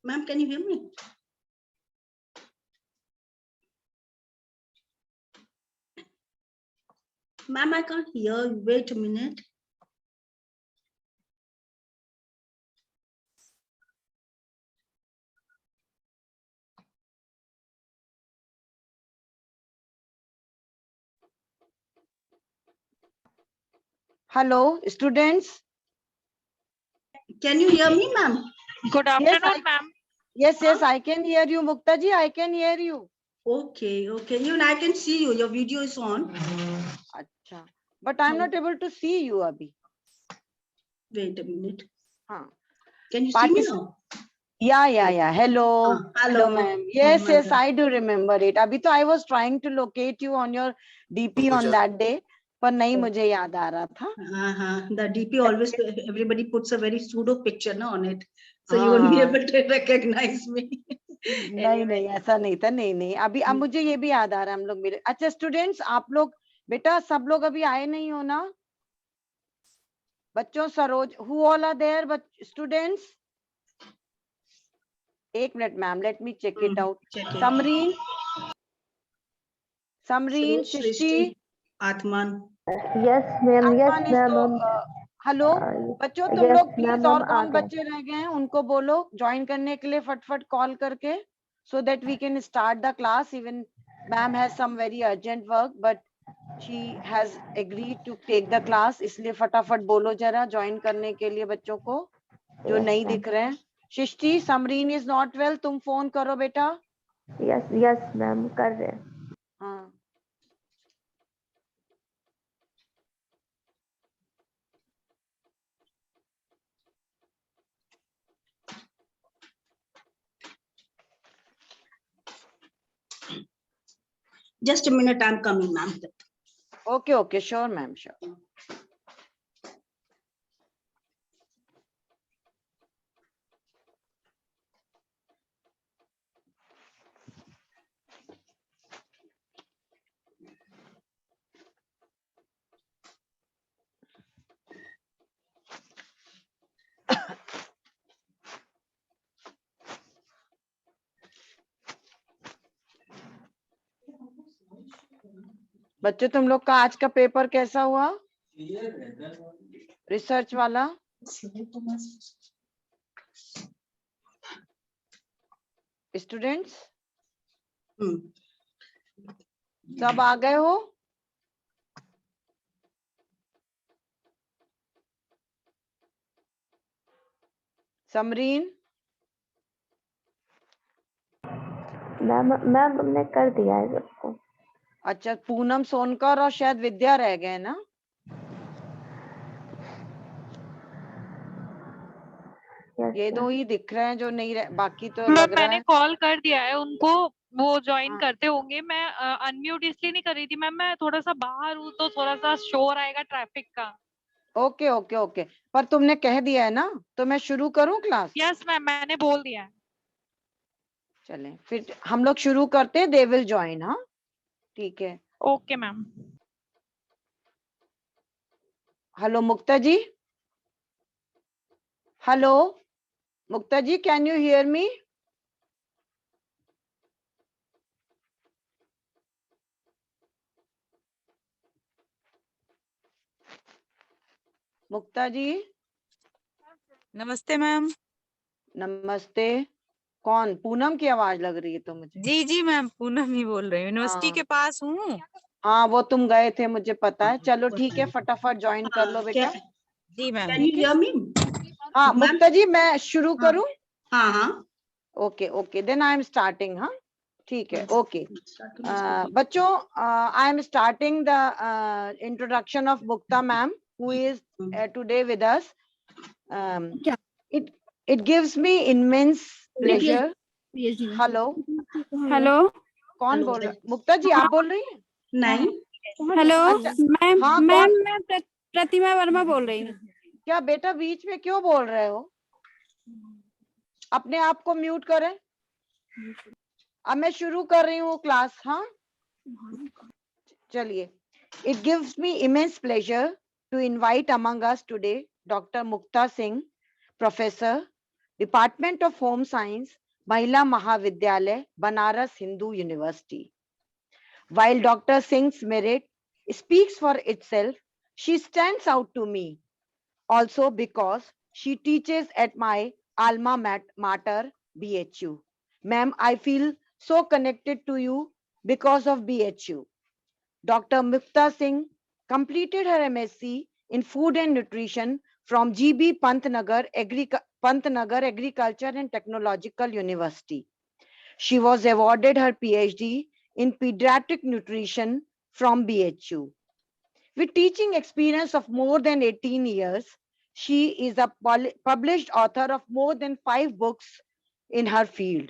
Ma'am, can you hear me? Ma'am, I can't hear you. Wait a minute. Hello, students. Can you hear me, ma'am? Good afternoon, ma'am. Yes, I can hear you, Mukta ji. I can hear you. Okay. Even I can see you. Your video is on. Acha. But I'm not able to see you, abhi. Wait a minute. हाँ. Can you see me now? Yeah. Hello. Hello, ma'am. Yes, I do remember it. Abhi to I was trying to locate you on your DP on that day, पर नहीं मुझे याद आ रहा था. The DP always, everybody puts a very pseudo picture na, on it. So you won't be able to recognize me. नहीं ऐसा नहीं था. नहीं अभी अब मुझे ये भी याद आ रहा है हम लोग मिले. अच्छा स्टूडेंट्स, आप लोग बेटा सब लोग अभी आए नहीं हो ना बच्चों? Saroj, who all are there? But students, एक minute ma'am, let me check it out. Samreen, Srishti, Atman. Yes, ma'am. Yes, ma'am. Hello बच्चों, तुम yes, लोग प्लीज ma'am, और हम कौन आ गए. बच्चे रह गए हैं उनको बोलो ज्वाइन करने के लिए फटफट कॉल करके, so that we can start the class. Even ma'am has some very urgent work, but she has agreed to take the class. इसलिए फटाफट बोलो जरा ज्वाइन करने के लिए बच्चों को जो नहीं दिख रहे हैं. सृष्टि, समरीन इज नॉट वेल, तुम फोन करो बेटा. Yes, ma'am. कर रहे हैं. हाँ. Just a minute, I'm coming, ma'am. Okay, sure, ma'am, sure. बच्चों तुम लोग का आज का पेपर कैसा हुआ? रिसर्च वाला स्टूडेंट्स सब आ गए हो? समरीन, मैम हमने कर दिया है सबको. अच्छा पूनम, सोनकर और शायद विद्या रह गए ना? ये दो ही दिख रहे हैं जो नहीं रह, बाकी तो लग रहा मैंने है. कॉल कर दिया है उनको, वो ज्वाइन करते होंगे. मैं अनम्यूट इसलिए नहीं कर रही थी मैम, मैं थोड़ा सा बाहर हूँ तो थोड़ा सा शोर आएगा ट्रैफिक का. ओके. पर तुमने कह दिया है ना, तो मैं शुरू करूं क्लास? यस मैम, मैंने बोल दिया है. चलें फिर हम लोग शुरू करते हैं. They will join. हाँ ठीक है. Okay ma'am. Hello Mukta ji. Hello Mukta ji, can you hear me? Mukta ji. नमस्ते मैम. नमस्ते. कौन? पूनम की आवाज लग रही है तो मुझे. जी मैम, पूनम ही बोल रही हूँ. यूनिवर्सिटी के पास हूँ. हाँ वो तुम गए थे मुझे पता है. चलो ठीक है, फटाफट ज्वाइन कर लो बेटा. जी ma'am. Can you hear me? हाँ मुक्ता जी, मैं शुरू करूँ? हाँ. Okay then I am starting. हाँ ठीक है. ओके बच्चों, I am starting the introduction of Mukta ma'am who is today with us. It gives me immense pleasure. Hello कौन बोल रहा है? मुक्ता जी आप बोल रही हैं? नहीं. Hello ma'am. हाँ, मैं प्रतिमा वर्मा बोल रही हूँ. क्या बेटा बीच में क्यों बोल रहे हो? अपने आप को म्यूट करें. अब मैं शुरू कर रही हूँ क्लास. हाँ चलिए. It gives me immense pleasure to invite among us today Dr. Mukta Singh, Professor, Department of Home Science, Mahila Mahavidyalaya, Banaras Hindu University. While Dr. Singh's merit speaks for itself, she stands out to me also because she teaches at my alma mater, BHU. Ma'am, I feel so connected to you because of BHU. Dr. Mukta Singh completed her MSc in Food and Nutrition from GB Pantnagar Agriculture and Technological University. She was awarded her PhD in Pediatric Nutrition from BHU. With teaching experience of more than 18 years, she is a published author of more than 5 books in her field.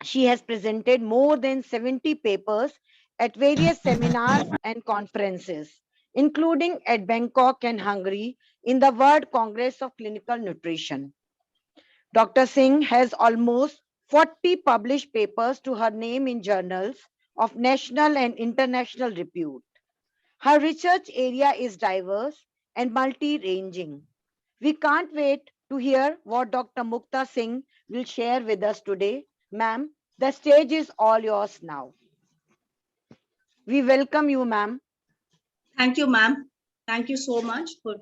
She has presented more than 70 papers at various seminars and conferences, including at Bangkok and Hungary in the World Congress of Clinical Nutrition. Dr. Singh has almost 40 published papers to her name in journals of national and international repute. Her research area is diverse and multi-ranging. We can't wait to hear what Dr. Mukta Singh will share with us today. Ma'am, the stage is all yours now. We welcome you, ma'am. Thank you, ma'am. Thank you so much for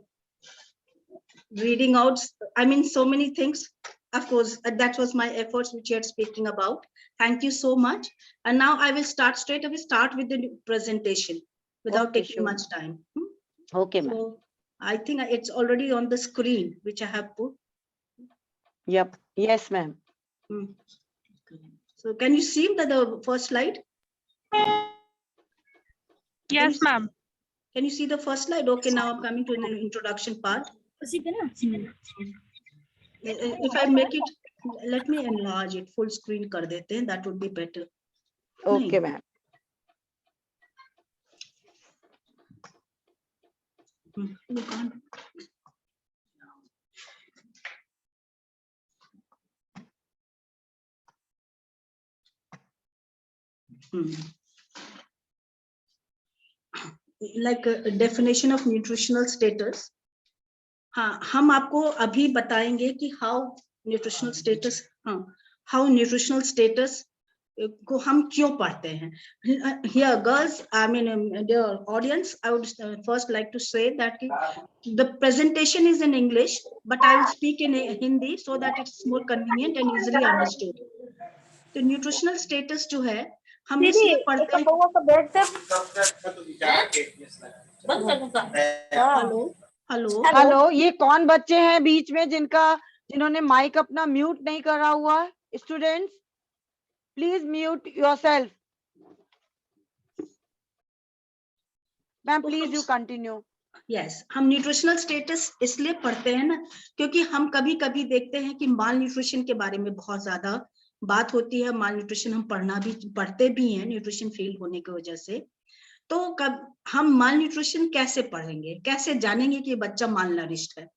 reading out, so many things. Of course, that was my efforts which you're speaking about. Thank you so much. And now I will start straight away, start with the presentation without Okay, taking sure. much time. Okay, ma'am. So I think it's already on the screen, which I have put. Yep. Yes, ma'am. So can you see the first slide? Yes, ma'am. Can you see the first slide? Okay, now I'm coming to the introduction part. If I make it, let me enlarge it, full screen kar dete hain, that would be better. Okay, ma'am. You can't. Like a definition of nutritional status. हाँ, हम आपको अभी बताएंगे कि how nutritional status को हम क्यों पढ़ते हैं. Here, girls, dear audience, I would first like to say that the presentation is in English, but I will speak in Hindi so that it's more convenient and easily understood. तो nutritional status जो है, हम इसलिए पढ़ते हैं. Hello, ये कौन बच्चे हैं बीच में जिन्होंने माइक अपना म्यूट नहीं करा हुआ? Students, please mute yourself. Ma'am, please you continue. Yes, हम न्यूट्रिशनल स्टेटस इसलिए पढ़ते हैं ना, क्योंकि हम कभी कभी देखते हैं कि माल न्यूट्रिशन के बारे में बहुत ज्यादा बात होती है. माल न्यूट्रिशन हम पढ़ते भी हैं न्यूट्रिशन फील्ड होने की वजह से. तो हम माल न्यूट्रिशन कैसे पढ़ेंगे, कैसे जानेंगे कि बच्चा माल नरिश्ड है?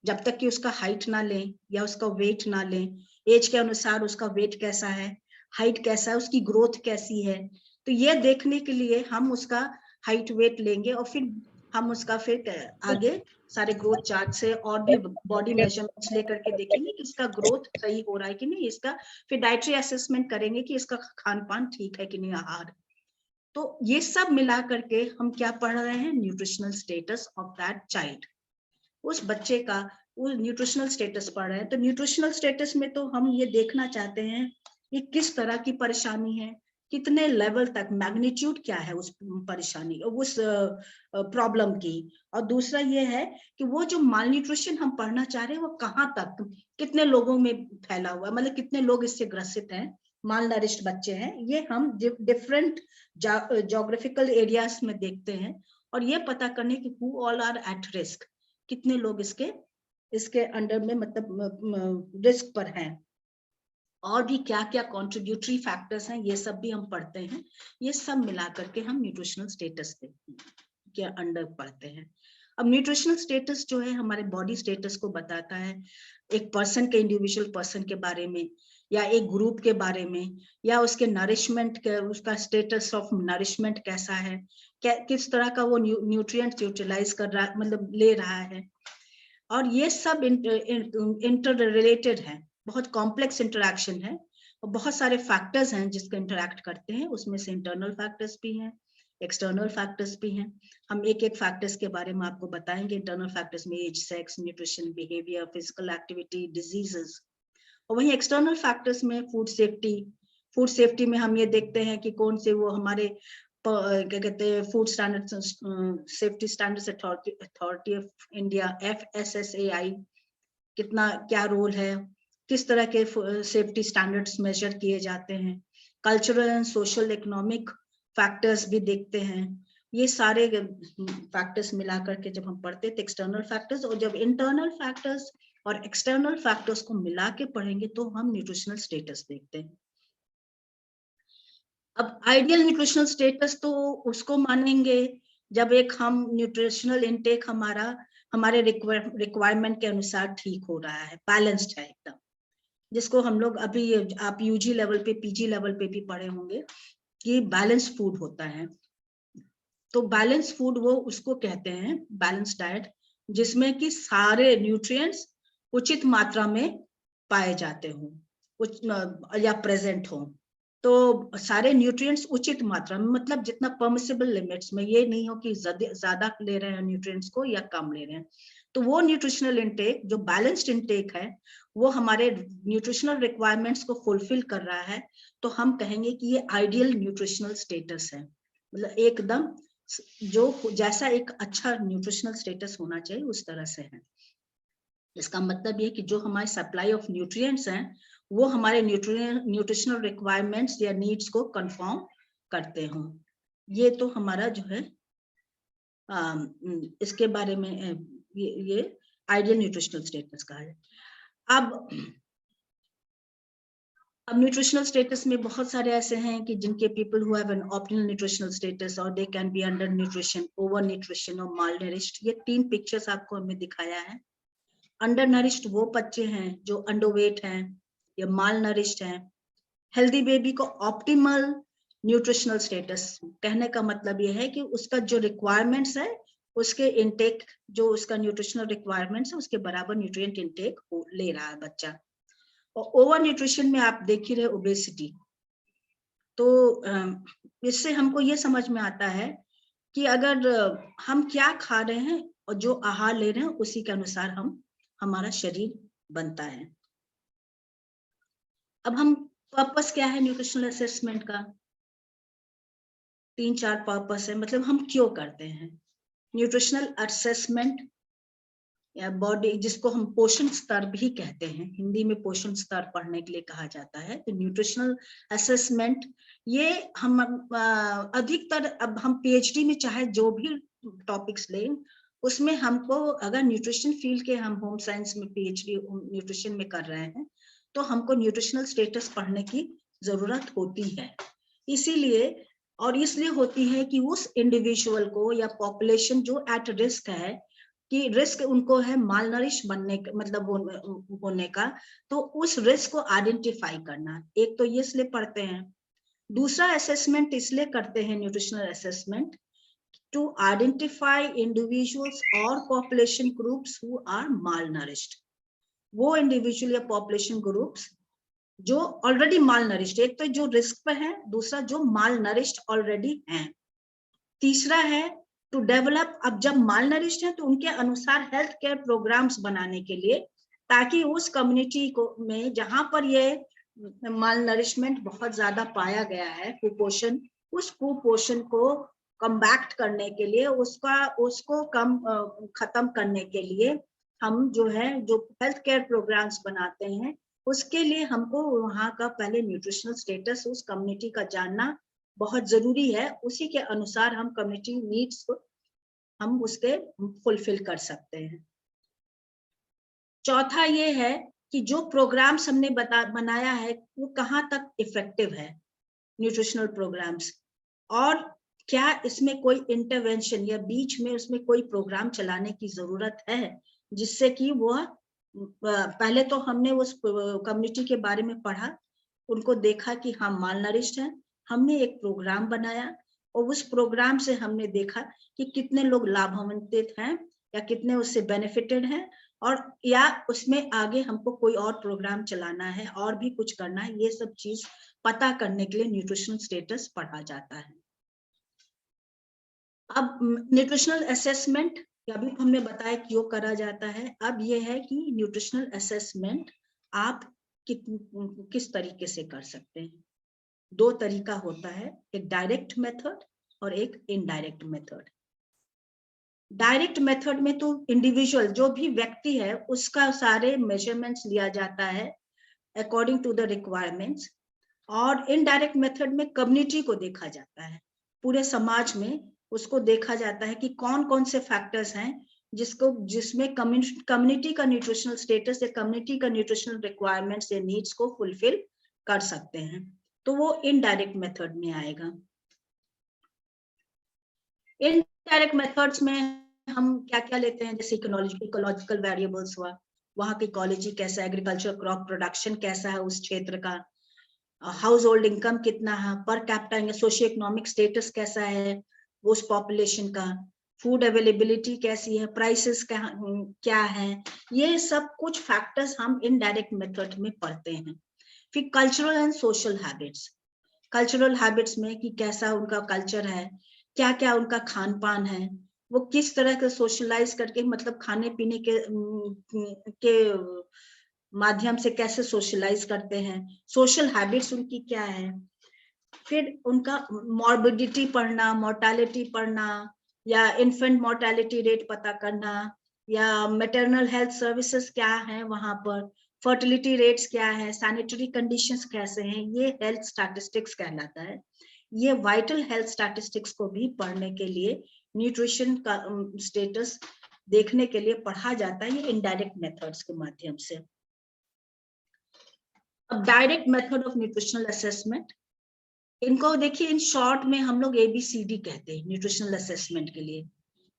जब तक कि उसका हाइट ना लें या उसका वेट ना लें, एज के अनुसार उसका वेट कैसा है, हाइट कैसा है, उसकी ग्रोथ कैसी है. तो ये देखने के लिए हम उसका हाइट वेट लेंगे और फिर हम उसका फिर आगे सारे ग्रोथ चार्ट से और भी बॉडी मेजरमेंट्स लेकर के देखेंगे कि इसका ग्रोथ सही हो रहा है कि नहीं. इसका फिर डाइटरी असेसमेंट करेंगे कि इसका खान पान ठीक है कि नहीं, आहार. तो ये सब मिला करके हम क्या पढ़ रहे हैं? Nutritional status of that child. उस बच्चे का वो न्यूट्रिशनल स्टेटस पढ़ रहे हैं. तो न्यूट्रिशनल स्टेटस में तो हम ये देखना चाहते हैं कि किस तरह की परेशानी है, कितने लेवल तक, मैग्नीट्यूड क्या है उस परेशानी, उस प्रॉब्लम की. और दूसरा ये है कि वो जो माल न्यूट्रिशन हम पढ़ना चाह रहे हैं वो कहाँ तक, कितने लोगों में फैला हुआ है, मतलब कितने लोग इससे ग्रसित हैं, माल नरिश्ड बच्चे हैं. ये हम डिफरेंट जोग्राफिकल एरियाज में देखते हैं और ये पता करने की who all are at risk, कितने लोग इसके अंडर में मतलब रिस्क पर हैं. और भी क्या क्या कॉन्ट्रीब्यूटरी फैक्टर्स हैं, ये सब भी हम पढ़ते हैं. ये सब मिला करके हम न्यूट्रिशनल स्टेटस के अंडर पढ़ते हैं. अब न्यूट्रिशनल स्टेटस जो है हमारे बॉडी स्टेटस को बताता है, एक पर्सन के, इंडिविजुअल पर्सन के बारे में या एक ग्रुप के बारे में, या उसके नरिशमेंट के, उसका स्टेटस ऑफ नरिशमेंट कैसा है, किस तरह का वो न्यूट्रिएंट्स यूटिलाइज कर रहा, मतलब ले रहा है. और ये सब इंटर रिलेटेड है, बहुत कॉम्प्लेक्स इंटरेक्शन है और बहुत सारे फैक्टर्स हैं जिसके इंटरेक्ट करते हैं। उसमें से इंटरनल फैक्टर्स भी हैं, एक्सटर्नल फैक्टर्स भी हैं। हम एक एक फैक्टर्स के बारे में आपको बताएंगे। इंटरनल फैक्टर्स में age, sex, nutrition, behaviour, physical activity, diseases. और वहीं एक्सटर्नल फैक्टर्स में फूड सेफ्टी में हम ये देखते हैं कि कौन से वो हमारे क्या कहते हैं food standard safety standards authority of India FSSAI कितना क्या रोल है, किस तरह के सेफ्टी स्टैंडर्ड्स मेजर किए जाते हैं। Cultural and social economic factors भी देखते हैं। ये सारे फैक्टर्स मिलाकर के जब हम पढ़ते हैं तो एक्सटर्नल फैक्टर्स, और जब इंटरनल फैक्टर्स और एक्सटर्नल फैक्टर्स को मिला के पढ़ेंगे तो हम न्यूट्रिशनल स्टेटस देखते हैं। अब आइडियल न्यूट्रिशनल स्टेटस तो उसको मानेंगे जब एक हम न्यूट्रिशनल इनटेक हमारे रिक्वायरमेंट के अनुसार ठीक हो रहा है, बैलेंस्ड है एकदम, जिसको हम लोग अभी आप UG लेवल पे, PG लेवल पे भी पढ़े होंगे कि बैलेंस फूड होता है। तो बैलेंस फूड वो उसको कहते हैं बैलेंस डाइट, जिसमें कि सारे न्यूट्रिएंट्स उचित मात्रा में पाए जाते हों या प्रेजेंट हों। तो सारे न्यूट्रिएंट्स उचित मात्रा में, मतलब जितना परमिसिबल लिमिट्स में, ये नहीं हो कि ज्यादा ले रहे हैं न्यूट्रिएंट्स को या कम ले रहे हैं। तो वो न्यूट्रिशनल इनटेक जो बैलेंस्ड इनटेक है वो हमारे न्यूट्रिशनल रिक्वायरमेंट्स को फुलफिल कर रहा है, तो हम कहेंगे कि ये आइडियल न्यूट्रिशनल स्टेटस है। मतलब एकदम जो जैसा एक अच्छा न्यूट्रिशनल स्टेटस होना चाहिए उस तरह से है। इसका मतलब ये कि जो हमारे सप्लाई ऑफ न्यूट्रिएंट्स हैं वो हमारे न्यूट्रिशनल रिक्वायरमेंट्स या नीड्स को कंफर्म करते हों। ये तो हमारा जो है इसके बारे में ये आइडियल न्यूट्रिशनल स्टेटस का है। अब न्यूट्रिशनल स्टेटस में बहुत सारे ऐसे हैं कि जिनके people who have an optimal nutritional status और they can be under nutrition, over nutrition और माल नरिश्ड। ये 3 पिक्चर्स आपको हमने दिखाया है। अंडर नरिश्ड वो बच्चे हैं जो अंडरवेट हैं या माल नरिश्ड हैं। हेल्दी बेबी को ऑप्टिमल न्यूट्रिशनल स्टेटस कहने का मतलब ये है कि उसका जो रिक्वायरमेंट्स है उसके इनटेक, जो उसका न्यूट्रिशनल रिक्वायरमेंट्स है उसके बराबर न्यूट्रिएंट इनटेक ले रहा है बच्चा। और ओवर न्यूट्रिशन में आप देख ही रहे ओबेसिटी। तो इससे हमको ये समझ में आता है कि अगर हम क्या खा रहे हैं और जो आहार ले रहे हैं उसी के अनुसार हमारा शरीर बनता है। अब हम पर्पस क्या है न्यूट्रिशनल असेसमेंट का? 3-4 पर्पस है, मतलब हम क्यों करते हैं न्यूट्रिशनल असेसमेंट या बॉडी, जिसको हम पोषण स्तर भी कहते हैं, हिंदी में पोषण स्तर पढ़ने के लिए कहा जाता है। तो न्यूट्रिशनल असेसमेंट ये हम अधिकतर, अब हम PhD में चाहे जो भी टॉपिक्स लें उसमें हमको, अगर न्यूट्रिशन फील्ड के हम होम साइंस में PhD न्यूट्रिशन में कर रहे हैं तो हमको न्यूट्रिशनल स्टेटस पढ़ने की जरूरत होती है। इसलिए होती है कि उस इंडिविजुअल को या पॉपुलेशन जो एट रिस्क है, कि रिस्क उनको है माल नरिश बनने का, मतलब होने का, तो उस रिस्क को आइडेंटिफाई करना। एक तो ये इसलिए पढ़ते हैं। दूसरा असेसमेंट इसलिए करते हैं nutritional assessment to identify individuals और population groups who are malnourished. वो इंडिविजुअल या पॉपुलेशन ग्रुप्स जो ऑलरेडी माल नरिश्ड, एक तो जो रिस्क पे है, दूसरा जो माल नरिश्ड ऑलरेडी हैं। तीसरा है टू डेवलप, अब जब माल नरिश्ड है तो उनके अनुसार हेल्थ केयर प्रोग्राम्स बनाने के लिए, ताकि उस कम्युनिटी को में जहां पर ये माल नरिशमेंट बहुत ज्यादा पाया गया है, कुपोषण, उस कुपोषण को कम्बैक्ट करने के लिए, उसको खत्म करने के लिए हम जो हेल्थ केयर प्रोग्राम्स बनाते हैं, उसके लिए हमको वहाँ का पहले न्यूट्रिशनल स्टेटस उस कम्युनिटी का जानना बहुत जरूरी है। उसी के अनुसार हम कम्युनिटी नीड्स को हम उसके फुलफिल कर सकते हैं। चौथा ये है कि जो प्रोग्राम्स हमने बनाया है वो कहाँ तक इफेक्टिव है, न्यूट्रिशनल प्रोग्राम्स, और क्या इसमें कोई इंटरवेंशन या बीच में उसमें कोई प्रोग्राम चलाने की जरूरत है, जिससे कि वो पहले तो हमने उस कम्युनिटी के बारे में पढ़ा, उनको देखा कि हम माल नरिश्ड हैं, हमने एक प्रोग्राम बनाया और उस प्रोग्राम से हमने देखा कि कितने लोग लाभान्वित हैं या कितने उससे बेनिफिटेड हैं, और या उसमें आगे हमको कोई और प्रोग्राम चलाना है और भी कुछ करना है, ये सब चीज पता करने के लिए न्यूट्रिशनल स्टेटस पढ़ा जाता है। अब न्यूट्रिशनल असेसमेंट अभी हमने बताया क्यों करा जाता है। अब ये है कि न्यूट्रिशनल असेसमेंट आप किस तरीके से कर सकते हैं। दो तरीका होता है, एक डायरेक्ट मेथड और एक इनडायरेक्ट मेथड। डायरेक्ट मेथड में तो इंडिविजुअल जो भी व्यक्ति है उसका सारे मेजरमेंट्स लिया जाता है अकॉर्डिंग टू द रिक्वायरमेंट्स, और इनडायरेक्ट मेथड में कम्युनिटी को देखा जाता है, पूरे समाज में उसको देखा जाता है कि कौन कौन से फैक्टर्स हैं जिसमें कम्युनिटी का न्यूट्रिशनल स्टेटस या कम्युनिटी का न्यूट्रिशनल रिक्वायरमेंट्स या नीड्स को फुलफिल कर सकते हैं, तो वो इनडायरेक्ट मेथड में आएगा। इनडायरेक्ट मेथड्स में हम क्या क्या लेते हैं, जैसे इकोलॉजिकल वेरिएबल्स हुआ, वहां की इकोलॉजी कैसा है, एग्रीकल्चर क्रॉप प्रोडक्शन कैसा है उस क्षेत्र का, हाउस होल्ड इनकम कितना है, per capita socio economic status कैसा है उस पॉपुलेशन का, फूड अवेलेबिलिटी कैसी है, प्राइसेस क्या है, ये सब कुछ फैक्टर्स हम इनडायरेक्ट मेथड में पढ़ते हैं। फिर cultural and social habits, cultural habits में कि कैसा उनका कल्चर है, क्या क्या उनका खान पान है, वो किस तरह के सोशलाइज करके, मतलब खाने पीने के माध्यम से कैसे सोशलाइज करते हैं, सोशल हैबिट्स उनकी क्या है। फिर उनका मॉर्बिडिटी पढ़ना, मोर्टालिटी पढ़ना, या इन्फेंट मोर्टालिटी रेट पता करना, या मैटरनल हेल्थ सर्विसेज क्या है वहां पर, फर्टिलिटी रेट्स क्या है, सैनिटरी कंडीशंस कैसे हैं, ये हेल्थ स्टैटिस्टिक्स कहलाता है। ये वाइटल हेल्थ स्टैटिस्टिक्स को भी पढ़ने के लिए, न्यूट्रिशन का स्टेटस देखने के लिए पढ़ा जाता है, ये इनडायरेक्ट मेथड्स के माध्यम से। अब direct method of nutritional assessment, इनको देखिए इन शॉर्ट में हम लोग ABCD कहते हैं न्यूट्रिशनल असेसमेंट के लिए।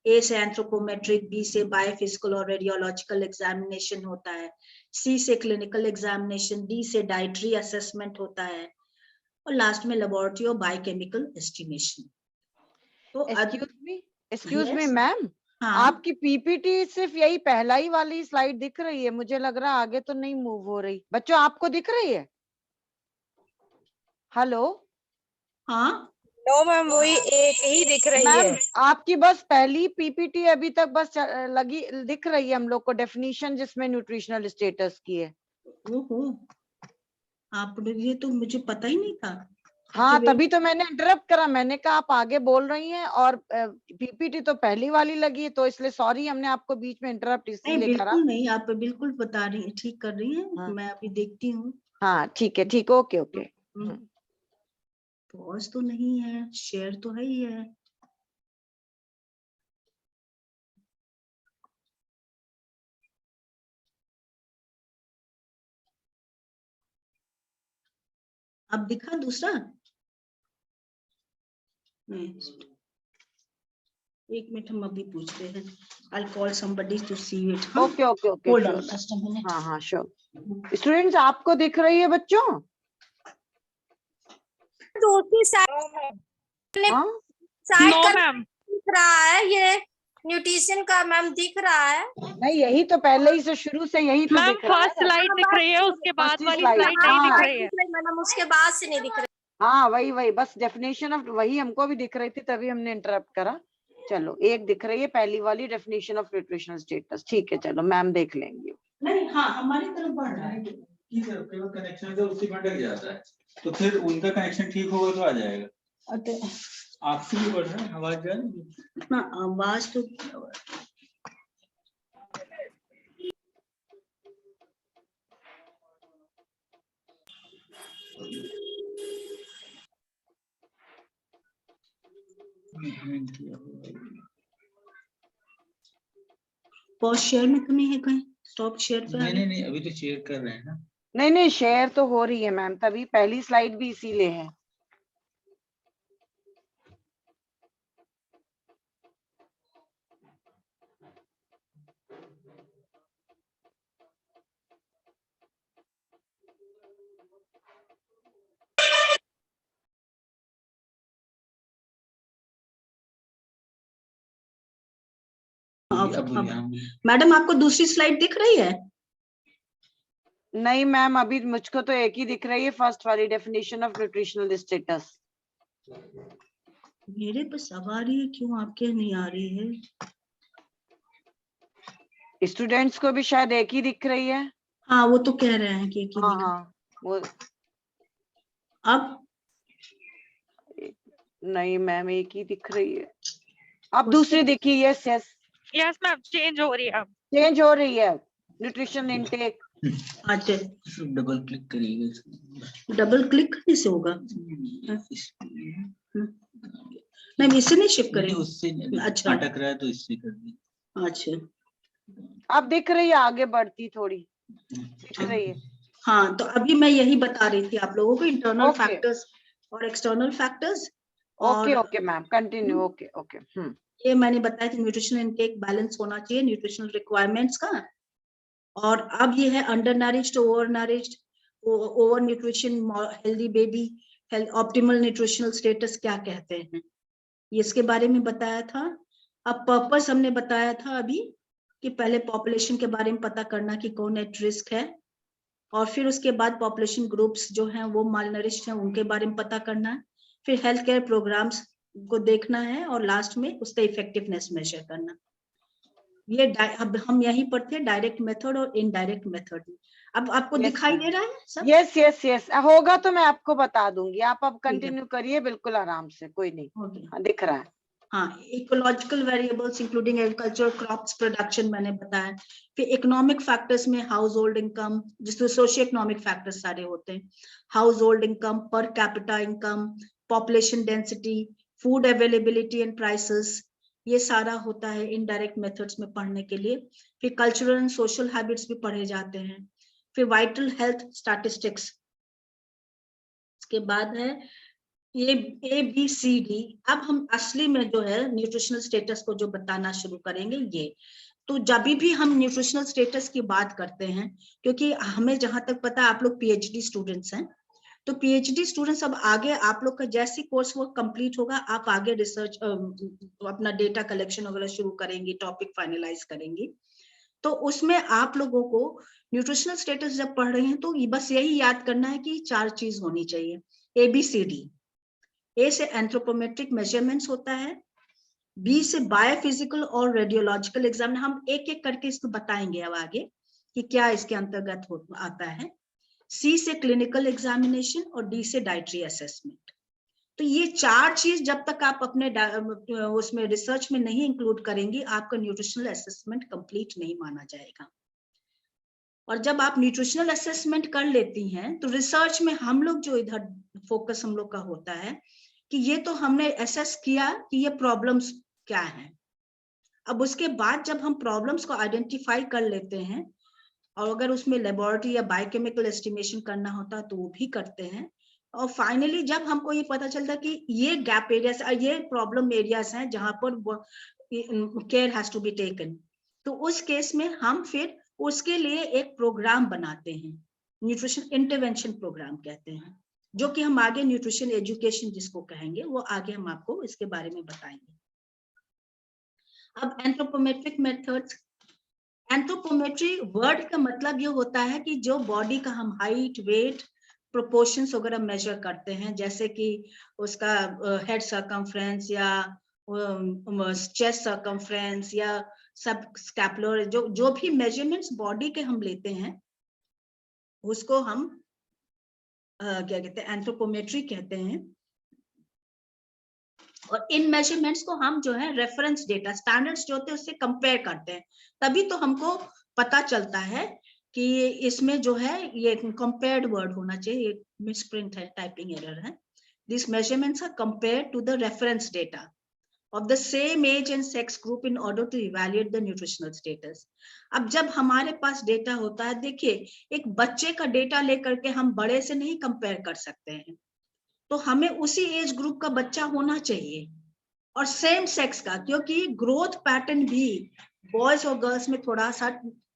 A से एंथ्रोपोमेट्रिक, B से बायोफिजिकल और रेडियोलॉजिकल एग्जामिनेशन होता है, C से क्लिनिकल एग्जामिनेशन, D से डाइटरी असेसमेंट होता है, और लास्ट में लेबोरेटरी और बायोकेमिकल एस्टिमेशन। तो एक्सक्यूज मी मैम, हाँ, आपकी पीपीटी सिर्फ यही पहला ही वाली स्लाइड दिख रही है, मुझे लग रहा है आगे तो नहीं मूव हो रही। बच्चों आपको दिख रही है? हेलो? हाँ नो मैम, वही एक ही दिख रही है। मैम आपकी बस पहली पीपीटी अभी तक बस लगी दिख रही है हम लोग को, डेफिनेशन जिसमें न्यूट्रिशनल स्टेटस की है। ओहो, आप ये तो मुझे पता ही नहीं था। हाँ तभी तो मैंने इंटरप्ट करा, मैंने कहा आप आगे बोल रही हैं और पीपीटी तो पहली वाली लगी है, तो इसलिए सॉरी हमने आपको बीच में इंटरप्ट इसलिए करा। बिल्कुल नहीं, आप बिल्कुल बता रही हैं, ठीक कर रही हैं। हाँ। मैं अभी देखती हूँ। हाँ ठीक है, ठीक, ओके ओके। पॉज तो नहीं है, शेयर तो है ही है। अब दिखा दूसरा? एक मिनट, हम अभी पूछते हैं। I'll call somebody to see it. हाँ? Okay okay okay, Hold on, just a minute. हाँ हाँ श्योर। स्टूडेंट्स आपको दिख रही है बच्चों? दूसरी साइड हाँ नो कर मैम, दिख रहा है, ये न्यूट्रिशन का मैम दिख रहा है। नहीं, यही तो पहले ही से शुरू से यही तो मैम दिख रहा फर्स्ट है। स्लाइड दिख रही है, उसके बाद फर्स्ट वाली स्लाइड, स्लाइड नहीं दिख रही है। मैडम उसके बाद से नहीं दिख रही। हाँ वही वही बस डेफिनेशन ऑफ, वही हमको भी दिख रही थी तभी हमने इंटरप्ट करा। चलो एक दिख रही है पहली वाली, डेफिनेशन ऑफ न्यूट्रिशनल स्टेटस, ठीक है चलो मैम देख लेंगे। नहीं, हाँ हमारी तरफ बढ़ रहा है। कनेक्शन से उसी में अटक जाता है, तो फिर उनका कनेक्शन ठीक होगा तो आ जाएगा। आपसे भी बढ़ रहा है, आवाज जा रही है ना, आवाज तो पॉज शेयर में तो नहीं है कहीं? स्टॉप शेयर पे नहीं नहीं, अभी तो शेयर कर रहे हैं ना। नहीं नहीं शेयर तो हो रही है मैम, तभी पहली स्लाइड भी इसीलिए है। मैडम आपको दूसरी स्लाइड दिख रही है? नहीं मैम, अभी मुझको तो एक ही दिख रही है, फर्स्ट वाली, डेफिनेशन ऑफ न्यूट्रिशनल स्टेटस। मेरे पास अब आ रही है, क्यों आपके नहीं आ रही है? स्टूडेंट्स को भी शायद एक ही दिख रही है। हाँ वो तो कह रहे हैं कि एक ही हाँ दिख। हाँ, वो अब नहीं मैम, एक ही दिख रही है। अब दूसरी दिखी, yes yes, yes ma'am, change हो रही है अब। चेंज हो रही है, न्यूट्रिशन इनटेक। अच्छा, डबल क्लिक करिएगा। डबल क्लिक करने से होगा? नहीं इससे नहीं शिफ्ट करेंगे, उससे अच्छा अटक रहा है तो इससे कर दी। अच्छा अब दिख रही है, आगे बढ़ती थोड़ी दिख रही है। हाँ, तो अभी मैं यही बता रही थी आप लोगों को, इंटरनल Okay. फैक्टर्स और external factors. Okay okay ma'am, continue. Okay okay. ये मैंने बताया कि न्यूट्रिशनल इनटेक बैलेंस होना चाहिए न्यूट्रिशनल रिक्वायरमेंट्स का। और अब ये है under nourished, over nourished, over nutrition, healthy baby, optimal nutritional status क्या कहते हैं, ये इसके बारे में बताया था। अब पर्पस हमने बताया था अभी कि पहले पॉपुलेशन के बारे में पता करना कि कौन एट रिस्क है, और फिर उसके बाद पॉपुलेशन ग्रुप्स जो हैं वो मालनरिश्ड हैं उनके बारे में पता करना है, फिर हेल्थ केयर प्रोग्राम्स को देखना है, और लास्ट में उसका इफेक्टिवनेस मेजर करना। ये अब हम यहीं पर थे, डायरेक्ट मेथड और इनडायरेक्ट मेथड में। अब आपको Yes, दिखाई ma'am. दे रहा है सब? यस यस यस, होगा तो मैं आपको बता दूंगी, आप अब ठीक है। कंटिन्यू करिए बिल्कुल आराम से, कोई नहीं। ओके। हाँ, दिख रहा है। हाँ, ecological variables including agriculture, crops production मैंने बताया। फिर इकोनॉमिक फैक्टर्स में हाउस होल्ड इनकम, जिसमें सोशियो इकोनॉमिक फैक्टर्स सारे होते हैं, house hold income, per capita income, population density, food availability and prices, ये सारा होता है इनडायरेक्ट मेथड्स में पढ़ने के लिए। फिर कल्चरल एंड सोशल हैबिट्स भी पढ़े जाते हैं। फिर वाइटल हेल्थ स्टैटिस्टिक्स, इसके बाद है ये ABCD। अब हम असली में जो है न्यूट्रिशनल स्टेटस को जो बताना शुरू करेंगे ये। तो जब भी हम न्यूट्रिशनल स्टेटस की बात करते हैं, क्योंकि हमें जहां तक पता है आप लोग PhD स्टूडेंट्स हैं, तो PhD स्टूडेंट्स अब आगे आप लोग का जैसे कोर्स वर्क कंप्लीट होगा, आप आगे रिसर्च अपना डेटा कलेक्शन वगैरह शुरू करेंगे, टॉपिक फाइनलाइज करेंगे, तो उसमें आप लोगों को न्यूट्रिशनल स्टेटस जब पढ़ रहे हैं तो बस यही याद करना है कि 4 चीज होनी चाहिए, ABCD। A से एंथ्रोपोमेट्रिक मेजरमेंट्स होता है, B से बायोफिजिकल और रेडियोलॉजिकल एग्जाम, हम एक एक करके इसको बताएंगे अब आगे कि क्या इसके अंतर्गत आता है। C से क्लिनिकल एग्जामिनेशन और D से डाइटरी असेसमेंट। तो ये 4 चीज जब तक आप अपने उसमें रिसर्च में नहीं इंक्लूड करेंगी, आपका न्यूट्रिशनल असेसमेंट कंप्लीट नहीं माना जाएगा। और जब आप न्यूट्रिशनल असेसमेंट कर लेती हैं तो रिसर्च में हम लोग जो इधर फोकस हम लोग का होता है कि ये तो हमने असेस किया कि ये प्रॉब्लम्स क्या हैं। अब उसके बाद जब हम प्रॉब्लम्स को आइडेंटिफाई कर लेते हैं, और अगर उसमें लेबोरेटरी या बायोकेमिकल एस्टिमेशन करना होता है तो वो भी करते हैं, और फाइनली जब हमको ये पता चलता है कि ये गैप एरियाज, ये प्रॉब्लम एरियाज हैं जहां पर care has to be taken, तो उस केस में हम फिर उसके लिए एक प्रोग्राम बनाते हैं, न्यूट्रिशन इंटरवेंशन प्रोग्राम कहते हैं, जो कि हम आगे न्यूट्रिशन एजुकेशन जिसको कहेंगे वो आगे हम आपको इसके बारे में बताएंगे। अब एंथ्रोपोमेट्रिक मेथड्स, एंथ्रोपोमेट्री वर्ड का मतलब ये होता है कि जो बॉडी का हम हाइट, वेट, प्रोपोर्शंस वगैरह मेजर करते हैं, जैसे कि उसका हेड सर्कमफ्रेंस या चेस्ट सर्कमफ्रेंस या सब स्कैपुलर, जो भी मेजरमेंट्स बॉडी के हम लेते हैं उसको हम क्या कहते हैं, एंथ्रोपोमेट्री कहते हैं। और इन मेजरमेंट्स को हम जो है रेफरेंस डेटा, स्टैंडर्ड्स जो होते हैं उससे कंपेयर करते हैं, तभी तो हमको पता चलता है कि इसमें जो है ये कंपेयर्ड वर्ड होना चाहिए, ये मिसप्रिंट है, टाइपिंग एरर है। This measurements are compared to the reference data of the same age and sex group in order to evaluate the nutritional status. अब जब हमारे पास डेटा होता है, देखिए एक बच्चे का डेटा लेकर के हम बड़े से नहीं कंपेयर कर सकते हैं, तो हमें उसी एज ग्रुप का बच्चा होना चाहिए, और सेम सेक्स का, क्योंकि ग्रोथ पैटर्न भी बॉयज और गर्ल्स में थोड़ा सा,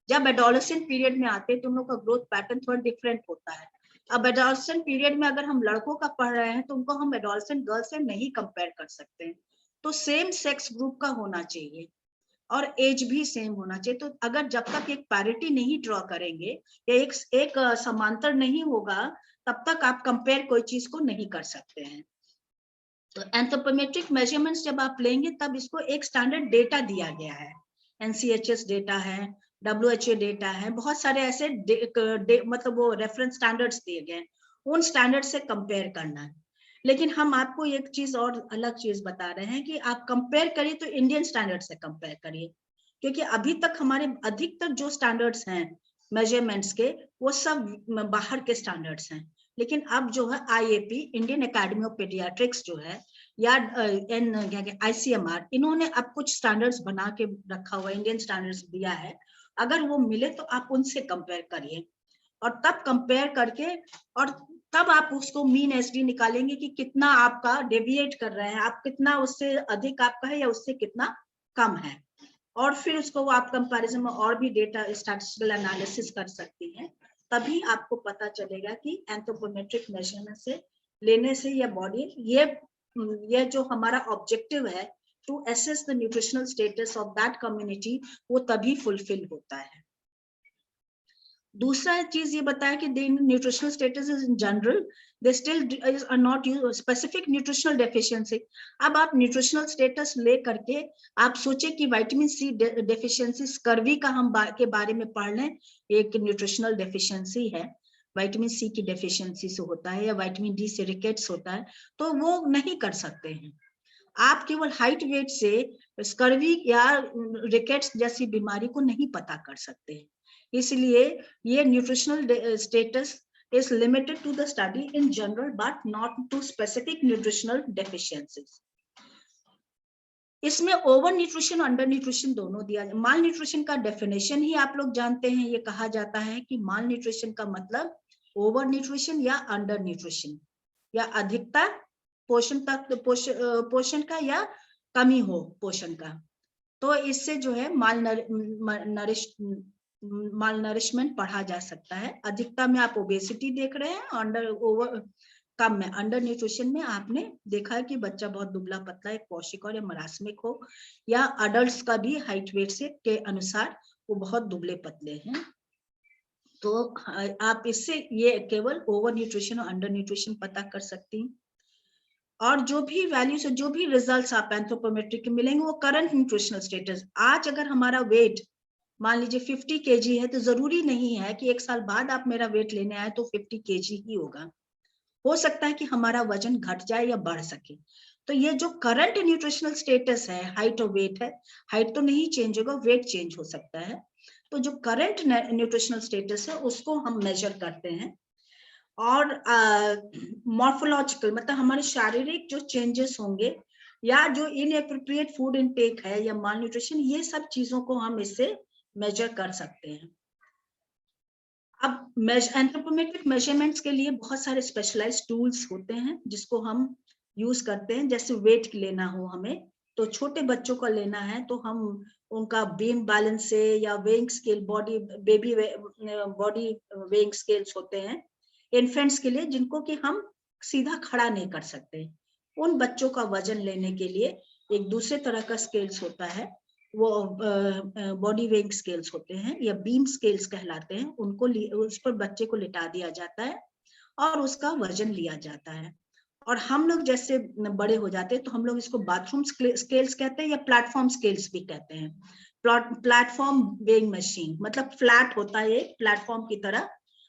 जब एडोलेसेंट पीरियड में आते हैं तो उन लोग का ग्रोथ पैटर्न थोड़ा डिफरेंट होता है। अब एडोलेसेंट पीरियड में अगर हम लड़कों का पढ़ रहे हैं तो उनको हम एडोलेसेंट गर्ल्स से नहीं कंपेयर कर सकते हैं, तो सेम सेक्स ग्रुप का होना चाहिए। और एज भी सेम होना चाहिए। तो अगर जब तक एक पैरिटी नहीं ड्रॉ करेंगे या एक समांतर नहीं होगा, तब तक आप कंपेयर कोई चीज को नहीं कर सकते हैं। तो एंथ्रोपोमेट्रिक मेजरमेंट्स जब आप लेंगे तब इसको एक स्टैंडर्ड डेटा दिया गया है, NCHS डेटा है, WHO डेटा है, बहुत सारे ऐसे मतलब वो रेफरेंस स्टैंडर्ड्स दिए गए, उन स्टैंडर्ड से कंपेयर करना है। लेकिन हम आपको एक चीज और अलग चीज बता रहे हैं कि आप कंपेयर करिए तो इंडियन स्टैंडर्ड से कंपेयर करिए, क्योंकि अभी तक हमारे अधिकतर जो स्टैंडर्ड्स हैं मेजरमेंट्स के वो सब बाहर के स्टैंडर्ड्स हैं। लेकिन अब जो है IAP, Indian academy of paediatrics जो है, या ICMR, इन्होंने अब कुछ स्टैंडर्ड्स बना के रखा हुआ है, इंडियन स्टैंडर्ड्स दिया है। अगर वो मिले तो आप उनसे कंपेयर करिए, और तब कंपेयर करके और तब आप उसको मीन SD निकालेंगे कि कितना आपका डेविएट कर रहे हैं, आप कितना उससे अधिक आपका है या उससे कितना कम है, और फिर उसको आप कंपैरिजन में और भी डेटा स्टैटिस्टिकल एनालिसिस कर सकती हैं। तभी आपको पता चलेगा कि एंथ्रोपोमेट्रिक मेजरमेंट से लेने से या बॉडी ये जो हमारा ऑब्जेक्टिव है to assess the nutritional status of that community, वो तभी फुलफिल होता है। दूसरा चीज ये बताया कि the nutritional status is in general, they still are not specific nutritional deficiency। अब आप न्यूट्रिशनल स्टेटस ले करके आप सोचे कि विटामिन C डेफिशिएंसी, स्कर्वी का हम के बारे में पढ़ लें, एक न्यूट्रिशनल डेफिशिएंसी है, विटामिन C की डेफिशिएंसी से होता है, या विटामिन D से रिकेट्स होता है, तो वो नहीं कर सकते हैं। आप केवल हाइट वेट से स्कर्वी या रिकेट्स जैसी बीमारी को नहीं पता कर सकते हैं। इसलिए ये nutritional status is limited to the study in general but not to specific nutritional deficiencies। इसमें ओवर न्यूट्रिशन अंडर न्यूट्रिशन दोनों दिया जाए। माल न्यूट्रिशन का डेफिनेशन ही आप लोग जानते हैं, ये कहा जाता है कि माल न्यूट्रिशन का मतलब ओवर न्यूट्रिशन या अंडर न्यूट्रिशन, या अधिकता पोषण तक पोषण का या कमी हो पोषण का। तो इससे जो है माल नरिशमेंट पढ़ा जा सकता है। अधिकता में आप ओबेसिटी देख रहे हैं, कम में अंडर न्यूट्रिशन में आपने देखा है कि बच्चा बहुत दुबला पतला, एक पौष्टिक और या मरासमिक हो, या अडल्ट्स का भी हाइट वेट से के अनुसार वो बहुत दुबले पतले हैं। तो आप इससे ये केवल ओवर न्यूट्रिशन और अंडर न्यूट्रिशन पता कर सकती हैं। और जो भी वैल्यूज, जो भी रिजल्ट्स आप एंथ्रोपोमेट्रिक के मिलेंगे वो करंट न्यूट्रिशनल स्टेटस। आज अगर हमारा वेट मान लीजिए 50 kg है, तो जरूरी नहीं है कि एक साल बाद आप मेरा वेट लेने आए तो 50 kg ही होगा, हो सकता है कि हमारा वजन घट जाए या बढ़ सके। तो ये जो करंट न्यूट्रिशनल स्टेटस है, हाइट और वेट है, हाइट तो नहीं चेंज होगा, वेट चेंज हो सकता है। तो जो करंट न्यूट्रिशनल स्टेटस है उसको हम मेजर करते हैं। और मॉर्फोलॉजिकल मतलब हमारे शारीरिक जो चेंजेस होंगे, या जो इनएप्रोप्रिएट फूड इनटेक है या माल न्यूट्रिशन, ये सब चीजों को हम इससे मेजर कर सकते हैं। अब एंथ्रोपोमेट्रिक मेजरमेंट्स के लिए बहुत सारे स्पेशलाइज्ड टूल्स होते हैं जिसको हम यूज करते हैं। जैसे वेट लेना हो हमें, तो छोटे बच्चों का लेना है तो हम उनका बीम बैलेंस से, या weighing scale, body weighing scales होते हैं इन्फेंट्स के लिए, जिनको कि हम सीधा खड़ा नहीं कर सकते। उन बच्चों का वजन लेने के लिए एक दूसरे तरह का स्केल्स होता है, वो बॉडी वेइंग स्केल्स होते हैं या बीम स्केल्स कहलाते हैं। उनको उस पर बच्चे को लिटा दिया जाता है और उसका वजन लिया जाता है। और हम लोग जैसे बड़े हो जाते हैं तो हम लोग इसको बाथरूम स्केल्स कहते हैं या प्लेटफॉर्म स्केल्स भी कहते हैं। प्लेटफॉर्म वेइंग मशीन मतलब फ्लैट होता है एक प्लेटफॉर्म की तरह,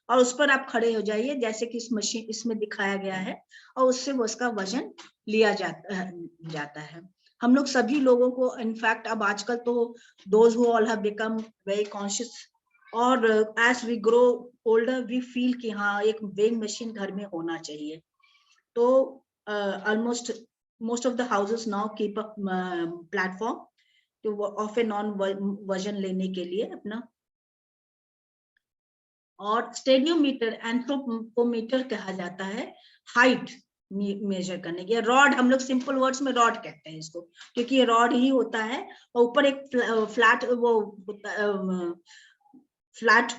और उस पर आप खड़े हो जाइए जैसे कि इस मशीन इसमें दिखाया गया है, और उससे वो उसका वजन लिया जाता है। हम लोग सभी लोगों को इनफैक्ट अब आजकल तो those who all have become very conscious, और as we grow older we feel कि हाँ एक वेइंग मशीन घर में होना चाहिए। तो almost most of the houses now keep a platform two of a non वजन लेने के लिए अपना। और स्टेडियोमीटर एंथ्रोपोमीटर कहा जाता है हाइट मेजर करने की। रॉड हम लोग सिंपल वर्ड्स में रॉड कहते हैं इसको, क्योंकि ये रॉड ही होता है और ऊपर एक फ्लैट वो फ्लैट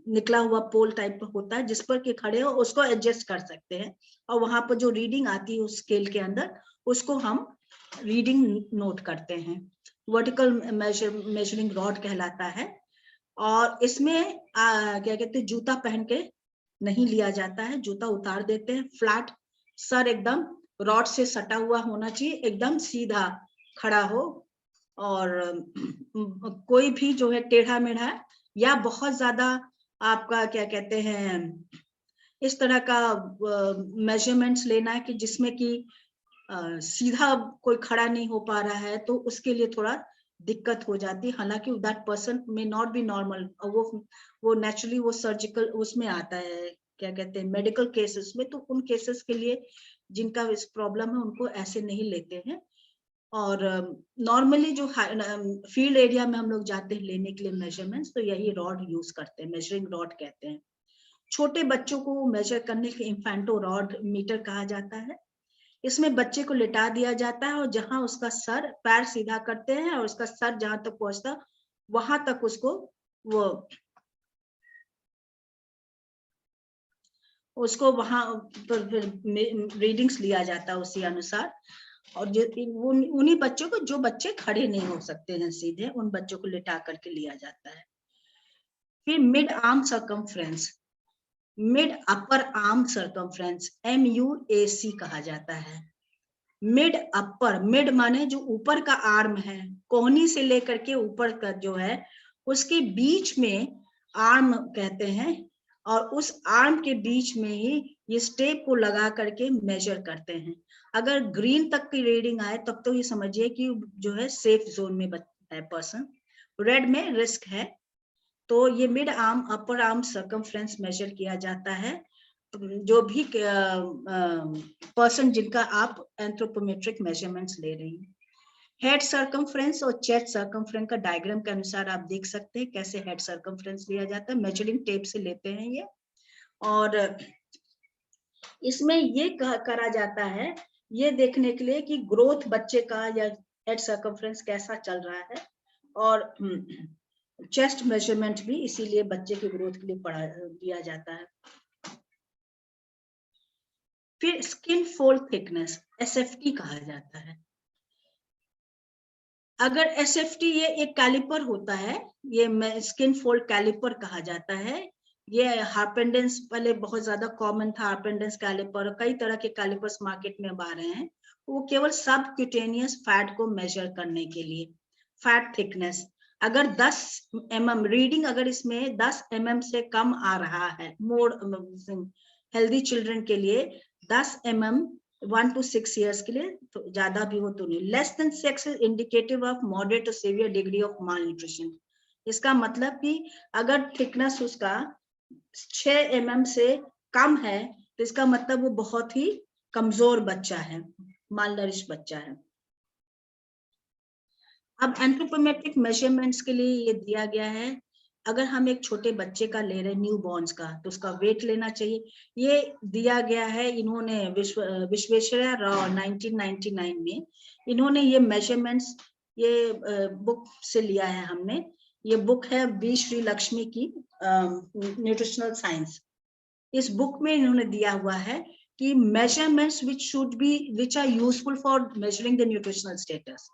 निकला हुआ पोल टाइप होता है जिस पर के खड़े हो उसको एडजस्ट कर सकते हैं, और वहां पर जो रीडिंग आती है उस स्केल के अंदर उसको हम रीडिंग नोट करते हैं। वर्टिकल मेजरिंग रॉड कहलाता है। और इसमें क्या कहते हैं, जूता पहन के नहीं लिया जाता है, जूता उतार देते हैं। फ्लैट सर एकदम रॉड से सटा हुआ होना चाहिए, एकदम सीधा खड़ा हो, और कोई भी जो है टेढ़ा मेढ़ा या बहुत ज्यादा आपका क्या कहते हैं इस तरह का मेजरमेंट्स लेना है कि जिसमें कि सीधा कोई खड़ा नहीं हो पा रहा है, तो उसके लिए थोड़ा दिक्कत हो जाती है। हालांकि that person may not be normal, वो नेचुरली वो सर्जिकल उसमें आता है, क्या कहते हैं मेडिकल केसेस में, तो उन केसेस के लिए जिनका इस प्रॉब्लम है उनको ऐसे नहीं लेते हैं। और नॉर्मली जो फील्ड एरिया में हम लोग जाते हैं लेने के लिए मेजरमेंट्स, तो यही रॉड यूज करते हैं, मेजरिंग रॉड कहते हैं। छोटे बच्चों को मेजर करने के इंफेंटो रॉड मीटर कहा जाता है। इसमें बच्चे को लिटा दिया जाता है और जहां उसका सर, पैर सीधा करते हैं और उसका सर जहां तक पहुंचता वहां तक उसको वहां पर रीडिंग्स लिया जाता है उसी अनुसार। और जो उन्हीं बच्चों को, जो बच्चे खड़े नहीं हो सकते हैं सीधे, उन बच्चों को लिटा करके लिया जाता है। फिर mid arm circumference, mid upper arm circumference MUAC कहा जाता है। मिड अपर, मिड माने जो ऊपर का आर्म है, कोहनी से लेकर के ऊपर का जो है उसके बीच में आर्म कहते हैं, और उस आर्म के बीच में ही ये स्टेप को लगा करके मेजर करते हैं। अगर ग्रीन तक की रीडिंग आए तब तो ये समझिए कि जो है सेफ जोन में है पर्सन, रेड में रिस्क है। तो ये mid arm upper arm circumference measure किया जाता है जो भी पर्सन जिनका आप एंथ्रोपोमेट्रिक मेजरमेंट्स ले रही हैं। हेड सर्कमफ्रेंस और चेस्ट सर्कमफ्रेंस का डायग्राम के अनुसार आप देख सकते हैं कैसे हेड सर्कमफ्रेंस लिया जाता है। मेजरिंग टेप से लेते हैं ये, और इसमें ये करा जाता है ये देखने के लिए कि ग्रोथ बच्चे का या हेड सर्कमफ्रेंस कैसा चल रहा है, और चेस्ट मेजरमेंट भी इसीलिए बच्चे की ग्रोथ के लिए दिया जाता है। फिर स्किन फोल्ड थिकनेस SFT कहा जाता है। अगर SFT ये एक कैलिपर होता है, ये स्किन फोल्ड कैलिपर कहा जाता है। ये हार्पेंडेंस पहले बहुत ज्यादा कॉमन था, हार्पेंडेंस कैलिपर, कई तरह के कैलिपर्स मार्केट में आ रहे हैं। वो केवल सब क्यूटेनियस फैट को मेजर करने के लिए, फैट थिकनेस। अगर 10 mm रीडिंग, अगर इसमें 10 mm से कम आ रहा है, मोर हेल्दी चिल्ड्रन के लिए 10 mm 1 to 6 years के लिए, तो ज्यादा भी हो तो नहीं। Less than 6 is indicative of moderate to severe degree of malnutrition। इसका मतलब कि अगर थिकनेस उसका 6 mm से कम है तो इसका मतलब वो बहुत ही कमजोर बच्चा है, मालनरिश बच्चा है। अब एंथ्रोपोमेट्रिक मेजरमेंट्स के लिए ये दिया गया है, अगर हम एक छोटे बच्चे का ले रहे हैं न्यू बॉर्न्स का, तो उसका वेट लेना चाहिए। ये दिया गया है, इन्होंने विश्वेश्वरैया राव 1999 में इन्होंने ये मेजरमेंट्स ये बुक से लिया है हमने। ये बुक है बी श्री लक्ष्मी की न्यूट्रिशनल साइंस। इस बुक में इन्होंने दिया हुआ है कि measurements which are useful for measuring the nutritional status,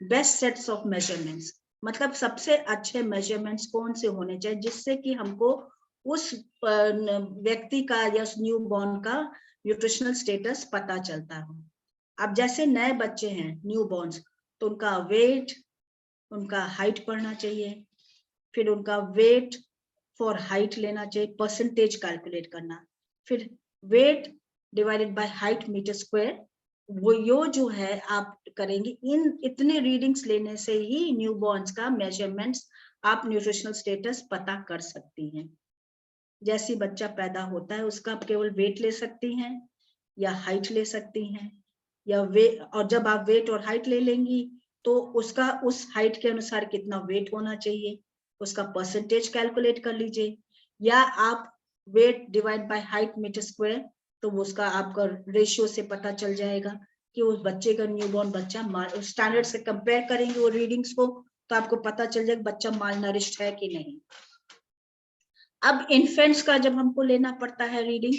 best sets of measurements, मतलब सबसे अच्छे मेजरमेंट्स कौन से होने चाहिए जिससे कि हमको उस व्यक्ति का या उस न्यू बॉर्न का न्यूट्रिशनल स्टेटस पता चलता हो। अब जैसे नए बच्चे हैं न्यू बॉर्न्स, तो उनका वेट, उनका हाइट पढ़ना चाहिए, फिर उनका वेट फॉर हाइट लेना चाहिए, परसेंटेज कैलकुलेट करना, फिर weight divided by height metre square, वो यो जो है आप करेंगे। इन इतने रीडिंग्स लेने से ही न्यू बॉर्न्स का मेजरमेंट्स आप न्यूट्रिशनल स्टेटस पता कर सकती हैं। जैसे बच्चा पैदा होता है उसका आप केवल वेट ले सकती हैं या हाइट ले सकती हैं, या और जब आप वेट और हाइट ले लेंगी तो उसका उस हाइट के अनुसार कितना वेट होना चाहिए उसका परसेंटेज कैलकुलेट कर लीजिए, या आप weight divide by height metre square, तो उसका आपका रेशियो से पता चल जाएगा कि उस बच्चे का न्यूबॉर्न बच्चा स्टैंडर्ड से कंपेयर करेंगे वो रीडिंग्स को, तो आपको पता चल जाएगा बच्चा मालनरिश्ड है कि नहीं। अब इन्फेंट्स का जब हमको लेना पड़ता है रीडिंग,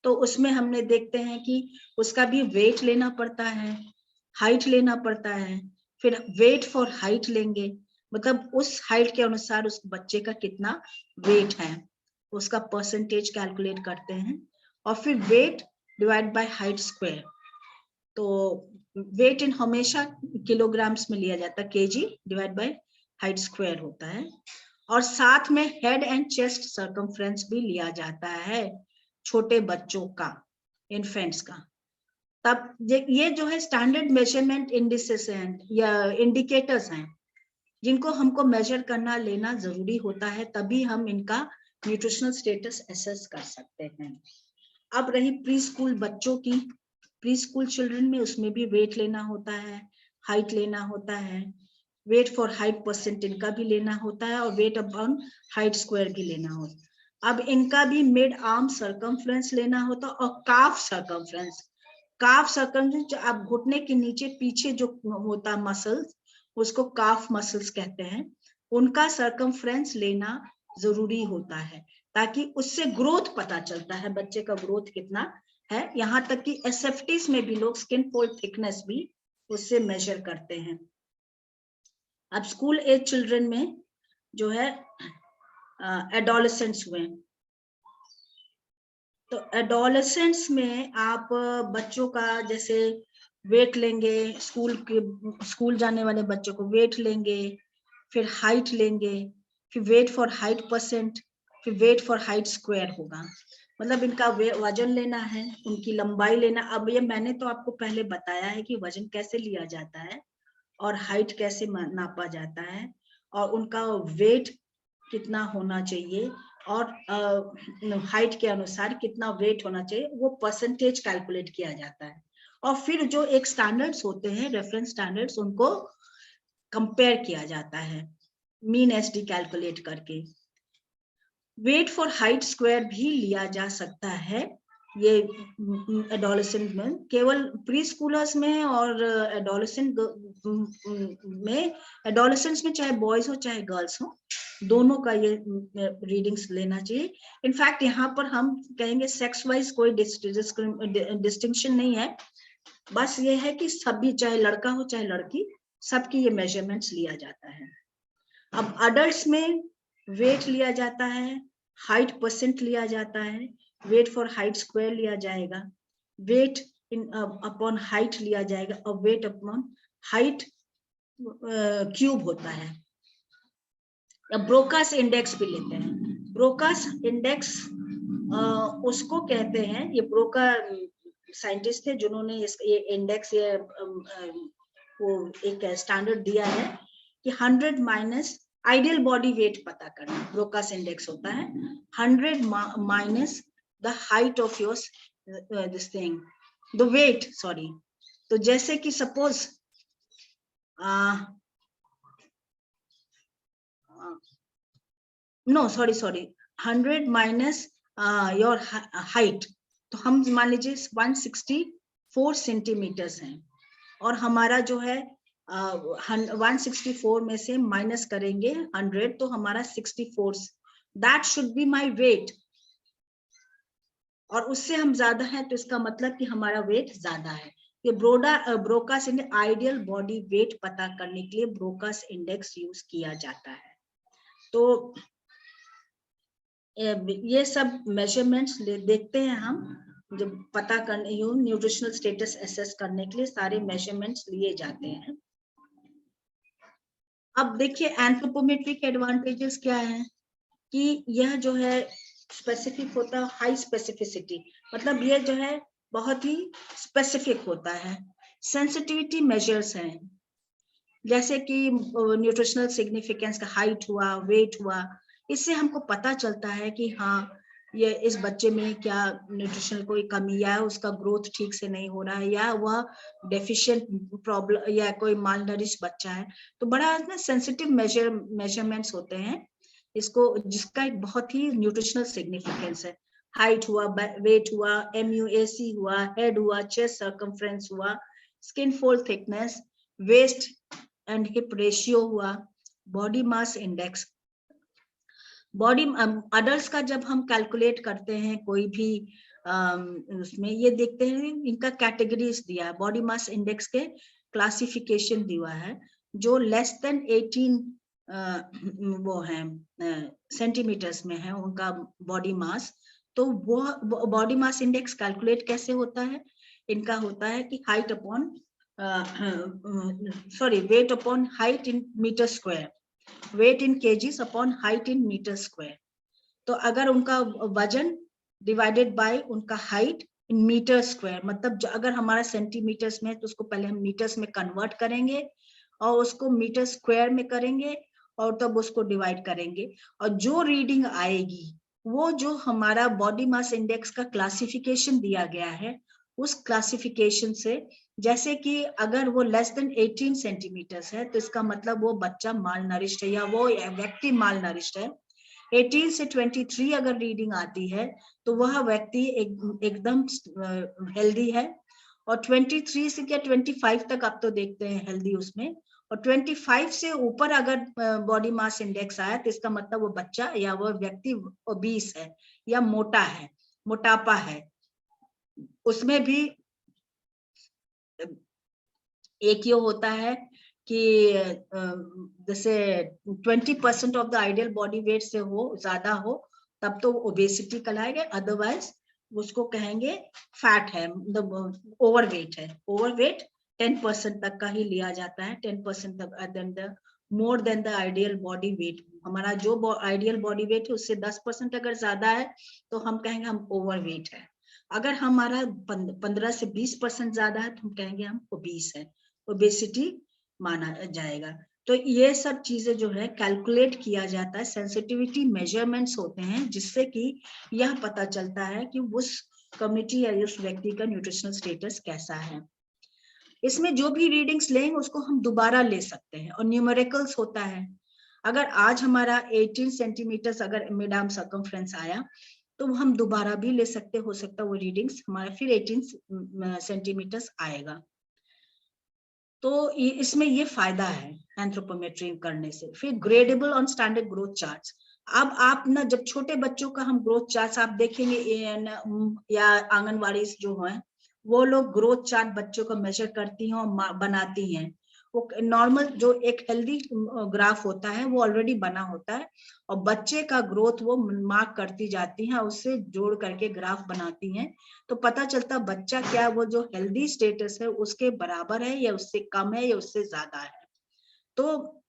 तो उसमें हमने देखते हैं कि उसका भी वेट लेना पड़ता है, हाइट लेना पड़ता है, फिर वेट फॉर हाइट लेंगे, मतलब उस हाइट के अनुसार उस बच्चे का कितना वेट है उसका परसेंटेज कैलकुलेट करते हैं, और फिर wait divide by height square. तो वेट इन हमेशा किलोग्राम्स में लिया जाता है, KG divide by height square होता है, और साथ में हेड एंड चेस्ट सर्कमफ्रेंस भी लिया जाता है छोटे बच्चों का, इन्फेंट्स का। तब ये जो है स्टैंडर्ड मेजरमेंट इंडिसेस हैं या इंडिकेटर्स हैं जिनको हमको मेजर करना लेना जरूरी होता है, तभी हम इनका न्यूट्रिशनल स्टेटस एसेस कर सकते हैं। अब रही प्री स्कूल बच्चों की, प्री स्कूल चिल्ड्रन में उसमें भी वेट लेना होता है, हाइट लेना होता है, वेट फॉर हाइट परसेंट इनका भी लेना होता है, और वेट अपॉन हाइट स्क्वायर भी लेना होता है। अब इनका भी मिड आर्म सर्कमफ्रेंस लेना होता है, और काफ सर्कमफ्रेंस, काफ सर्कमफ्रेंस अब घुटने के नीचे पीछे जो होता है मसल्स, उसको काफ मसल्स कहते हैं, उनका सर्कमफ्रेंस लेना जरूरी होता है, ताकि उससे ग्रोथ पता चलता है बच्चे का ग्रोथ कितना है। यहाँ तक कि एसएफटीज में भी लोग स्किन फोल्ड थिकनेस भी उससे मेजर करते हैं। अब स्कूल एज चिल्ड्रन में जो है एडोलेसेंट्स हुए, तो एडोलेसेंट्स में आप बच्चों का जैसे वेट लेंगे, स्कूल जाने वाले बच्चों को वेट लेंगे, फिर हाइट लेंगे, फिर वेट फॉर हाइट परसेंट, फिर वेट फॉर हाइट स्क्वायर होगा, मतलब इनका वजन लेना है, उनकी लंबाई लेना। अब ये मैंने तो आपको पहले बताया है कि वजन कैसे लिया जाता है और हाइट कैसे नापा जाता है, और उनका वेट कितना होना चाहिए, और हाइट के अनुसार कितना वेट होना चाहिए, वो परसेंटेज कैलकुलेट किया जाता है। और फिर जो एक स्टैंडर्ड्स होते हैं, रेफरेंस स्टैंडर्ड्स, उनको कंपेयर किया जाता है मीन एसडी कैलकुलेट करके। वेट फॉर हाइट स्क्वायर भी लिया जा सकता है ये एडोलेसेंट में, केवल प्री स्कूलर्स में और एडोलेसेंट में, एडोलेसेंट्स में चाहे बॉयज हो चाहे गर्ल्स हो, दोनों का ये रीडिंग्स लेना चाहिए। इनफैक्ट यहाँ पर हम कहेंगे सेक्स वाइज कोई डिस्टिंक्शन नहीं है, बस ये है कि सभी, चाहे लड़का हो चाहे लड़की, सबकी ये मेजरमेंट्स लिया जाता है। अब अडल्ट्स में वेट लिया जाता है, हाइट परसेंट लिया जाता है, वेट फॉर हाइट स्क्वायर लिया जाएगा, वेट इन अपॉन हाइट लिया जाएगा, और वेट अपॉन हाइट क्यूब होता है। अब ब्रोकास इंडेक्स भी लेते हैं। ब्रोकास इंडेक्स उसको कहते हैं, ये ब्रोका साइंटिस्ट थे जिन्होंने ये इंडेक्स, ये वो एक स्टैंडर्ड दिया है कि 100 माइनस आइडियल बॉडी वेट पता करना, ब्रोकास इंडेक्स होता है 100 minus the height of your this thing, the weight, sorry. तो जैसे कि suppose no sorry 100 minus your height, तो हम मान लीजिए 164 सेंटीमीटर्स हैं, और हमारा जो है 164 में से माइनस करेंगे 100, तो हमारा 64, that should be my weight, और उससे हम ज्यादा है तो इसका मतलब कि हमारा वेट ज्यादा है। ये Broca's index, ideal body weight पता करने के लिए ब्रोकास इंडेक्स यूज किया जाता है। तो ये सब मेजरमेंट्स देखते हैं हम, जब पता करने न्यूट्रिशनल स्टेटस एसेस करने के लिए सारे मेजरमेंट्स लिए जाते हैं। अब देखिए एंथ्रोपोमेट्रिक एडवांटेजेस क्या है, कि यह जो है स्पेसिफिक होता है, हाई स्पेसिफिसिटी, मतलब ये जो है बहुत ही स्पेसिफिक होता है। सेंसिटिविटी मेजर्स हैं, जैसे कि न्यूट्रिशनल सिग्निफिकेंस का हाइट हुआ, वेट हुआ, इससे हमको पता चलता है कि हाँ ये इस बच्चे में क्या न्यूट्रिशनल कोई कमी, या उसका ग्रोथ ठीक से नहीं हो रहा है, या वह डेफिशिएंट प्रॉब्लम, या कोई मालनरिश बच्चा है। तो बड़ा इसमें सेंसिटिव मेजरमेंट्स होते हैं इसको, जिसका एक बहुत ही न्यूट्रिशनल सिग्निफिकेंस है। हाइट हुआ, वेट हुआ, MUAC हुआ, हेड हुआ, चेस्ट सर्कमफ्रेंस हुआ, skin fold thickness, waist and hip ratio हुआ, body mass index. Body adults का जब हम कैलकुलेट करते हैं कोई भी उसमें ये देखते हैं, इनका कैटेगरीज दिया है बॉडी मास इंडेक्स के, क्लासिफिकेशन दिया है, जो लेस देन 18 वो है सेंटीमीटर्स में है उनका बॉडी मास, तो वो बॉडी मास इंडेक्स कैलकुलेट कैसे होता है? इनका होता है कि height upon weight upon height in metre square, weight in kgs upon height in metre square. तो अगर उनका वजन डिवाइडेड बाय उनका हाइट इन मीटर स्क्वायर, मतलब अगर हमारा सेंटीमीटर्स में तो उसको पहले हम मीटर्स में कन्वर्ट करेंगे और उसको मीटर स्क्वायर में करेंगे और तब उसको डिवाइड करेंगे, और जो रीडिंग आएगी वो जो हमारा बॉडी मास इंडेक्स का क्लासिफिकेशन दिया गया है उस क्लासिफिकेशन से, जैसे कि अगर वो लेस देन 18 सेंटीमीटर्स है तो इसका मतलब वो बच्चा माल नरिश्ड है या वो व्यक्ति माल नरिश्ड है। 18 से 23 अगर रीडिंग आती है तो वह व्यक्ति एकदम हेल्दी है, और 23 से क्या 25 तक आप तो देखते हैं हेल्दी उसमें, और 25 से ऊपर अगर बॉडी मास इंडेक्स आया तो इसका मतलब वो बच्चा या वो व्यक्ति ओबीस है या मोटा है, मोटापा है। उसमें भी एक ये होता है कि जैसे 20% of the ideal body weight से हो ज्यादा हो तब तो ओबेसिटी कहलाएगा, अदरवाइज उसको कहेंगे फैट है, मतलब ओवरवेट है। ओवरवेट 10% तक का ही लिया जाता है, 10% तक more than the ideal body weight. हमारा जो आइडियल बॉडी वेट है उससे 10% अगर ज्यादा है तो हम कहेंगे हम ओवरवेट है। अगर हमारा 15 से 20% ज्यादा है तो हम कहेंगे हम ओबीस है, ओबेसिटी माना जाएगा। तो ये सब चीजें जो है कैलकुलेट किया जाता है, सेंसिटिविटी मेजरमेंट्स होते हैं जिससे कि यह पता चलता है कि उस कम्युनिटी या उस व्यक्ति का न्यूट्रिशनल स्टेटस कैसा है। इसमें जो भी रीडिंग्स लेंगे उसको हम दोबारा ले सकते हैं, और न्यूमेरिकल्स होता है। अगर आज हमारा 18 सेंटीमीटर अगर मिड आर्म सर्कमफ्रेंस आया तो हम दोबारा भी ले सकते, हो सकता है वो रीडिंग्स हमारा फिर 18 सेंटीमीटर आएगा। तो इसमें ये फायदा है एंथ्रोपोमेट्री करने से। फिर gradable on standard growth charts. अब आप ना जब छोटे बच्चों का हम ग्रोथ चार्ट्स आप देखेंगे या आंगनवाड़ी जो है वो लोग ग्रोथ चार्ट बच्चों को मेजर करती हैं और बनाती हैं। वो नॉर्मल जो एक हेल्दी ग्राफ होता है वो ऑलरेडी बना होता है, और बच्चे का ग्रोथ वो मार्क करती जाती हैं, उससे जोड़ करके ग्राफ बनाती हैं, तो पता चलता बच्चा क्या वो जो हेल्दी स्टेटस है उसके बराबर है या उससे कम है या उससे ज्यादा है। तो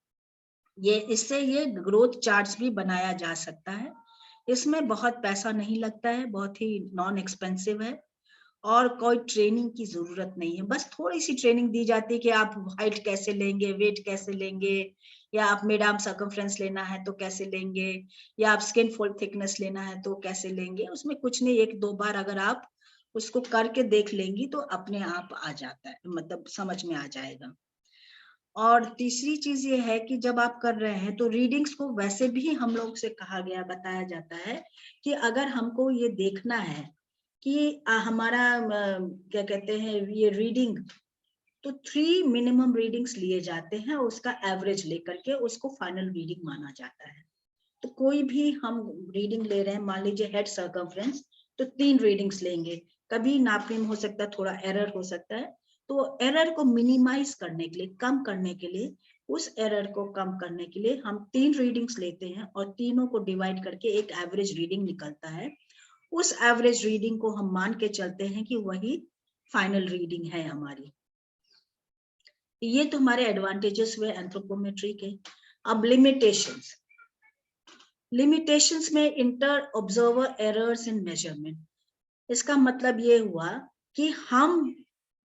ये इससे ये ग्रोथ चार्ट्स भी बनाया जा सकता है। इसमें बहुत पैसा नहीं लगता है, बहुत ही नॉन एक्सपेंसिव है, और कोई ट्रेनिंग की जरूरत नहीं है। बस थोड़ी सी ट्रेनिंग दी जाती है कि आप हाइट कैसे लेंगे, वेट कैसे लेंगे, या आप मिड आर्म सर्कमफ्रेंस लेना है तो कैसे लेंगे, या आप स्किन फोल्ड थिकनेस लेना है तो कैसे लेंगे। उसमें कुछ नहीं, 1-2 बार अगर आप उसको करके देख लेंगी तो अपने आप आ जाता है, मतलब समझ में आ जाएगा। और तीसरी चीज ये है कि जब आप कर रहे हैं तो रीडिंग्स को वैसे भी हम लोग से कहा गया, बताया जाता है कि अगर हमको ये देखना है कि हमारा क्या कहते हैं ये रीडिंग, तो 3 मिनिमम रीडिंग्स लिए जाते हैं, उसका एवरेज लेकर के उसको फाइनल रीडिंग माना जाता है। तो कोई भी हम रीडिंग ले रहे हैं, मान लीजिए हेड सर्कमफ्रेंस, तो 3 रीडिंग्स लेंगे। कभी नापने में हो सकता है थोड़ा एरर हो सकता है, तो एरर को मिनिमाइज करने के लिए, कम करने के लिए, उस एरर को कम करने के लिए हम 3 रीडिंग्स लेते हैं और तीनों को डिवाइड करके एक एवरेज रीडिंग निकलता है। उस एवरेज रीडिंग को हम मान के चलते हैं कि वही फाइनल रीडिंग है हमारी। ये तो हमारे एडवांटेजेस हुए एंथ्रोपोमेट्री के। अब लिमिटेशंस। लिमिटेशंस में inter observer errors in measurement. इसका मतलब ये हुआ कि हम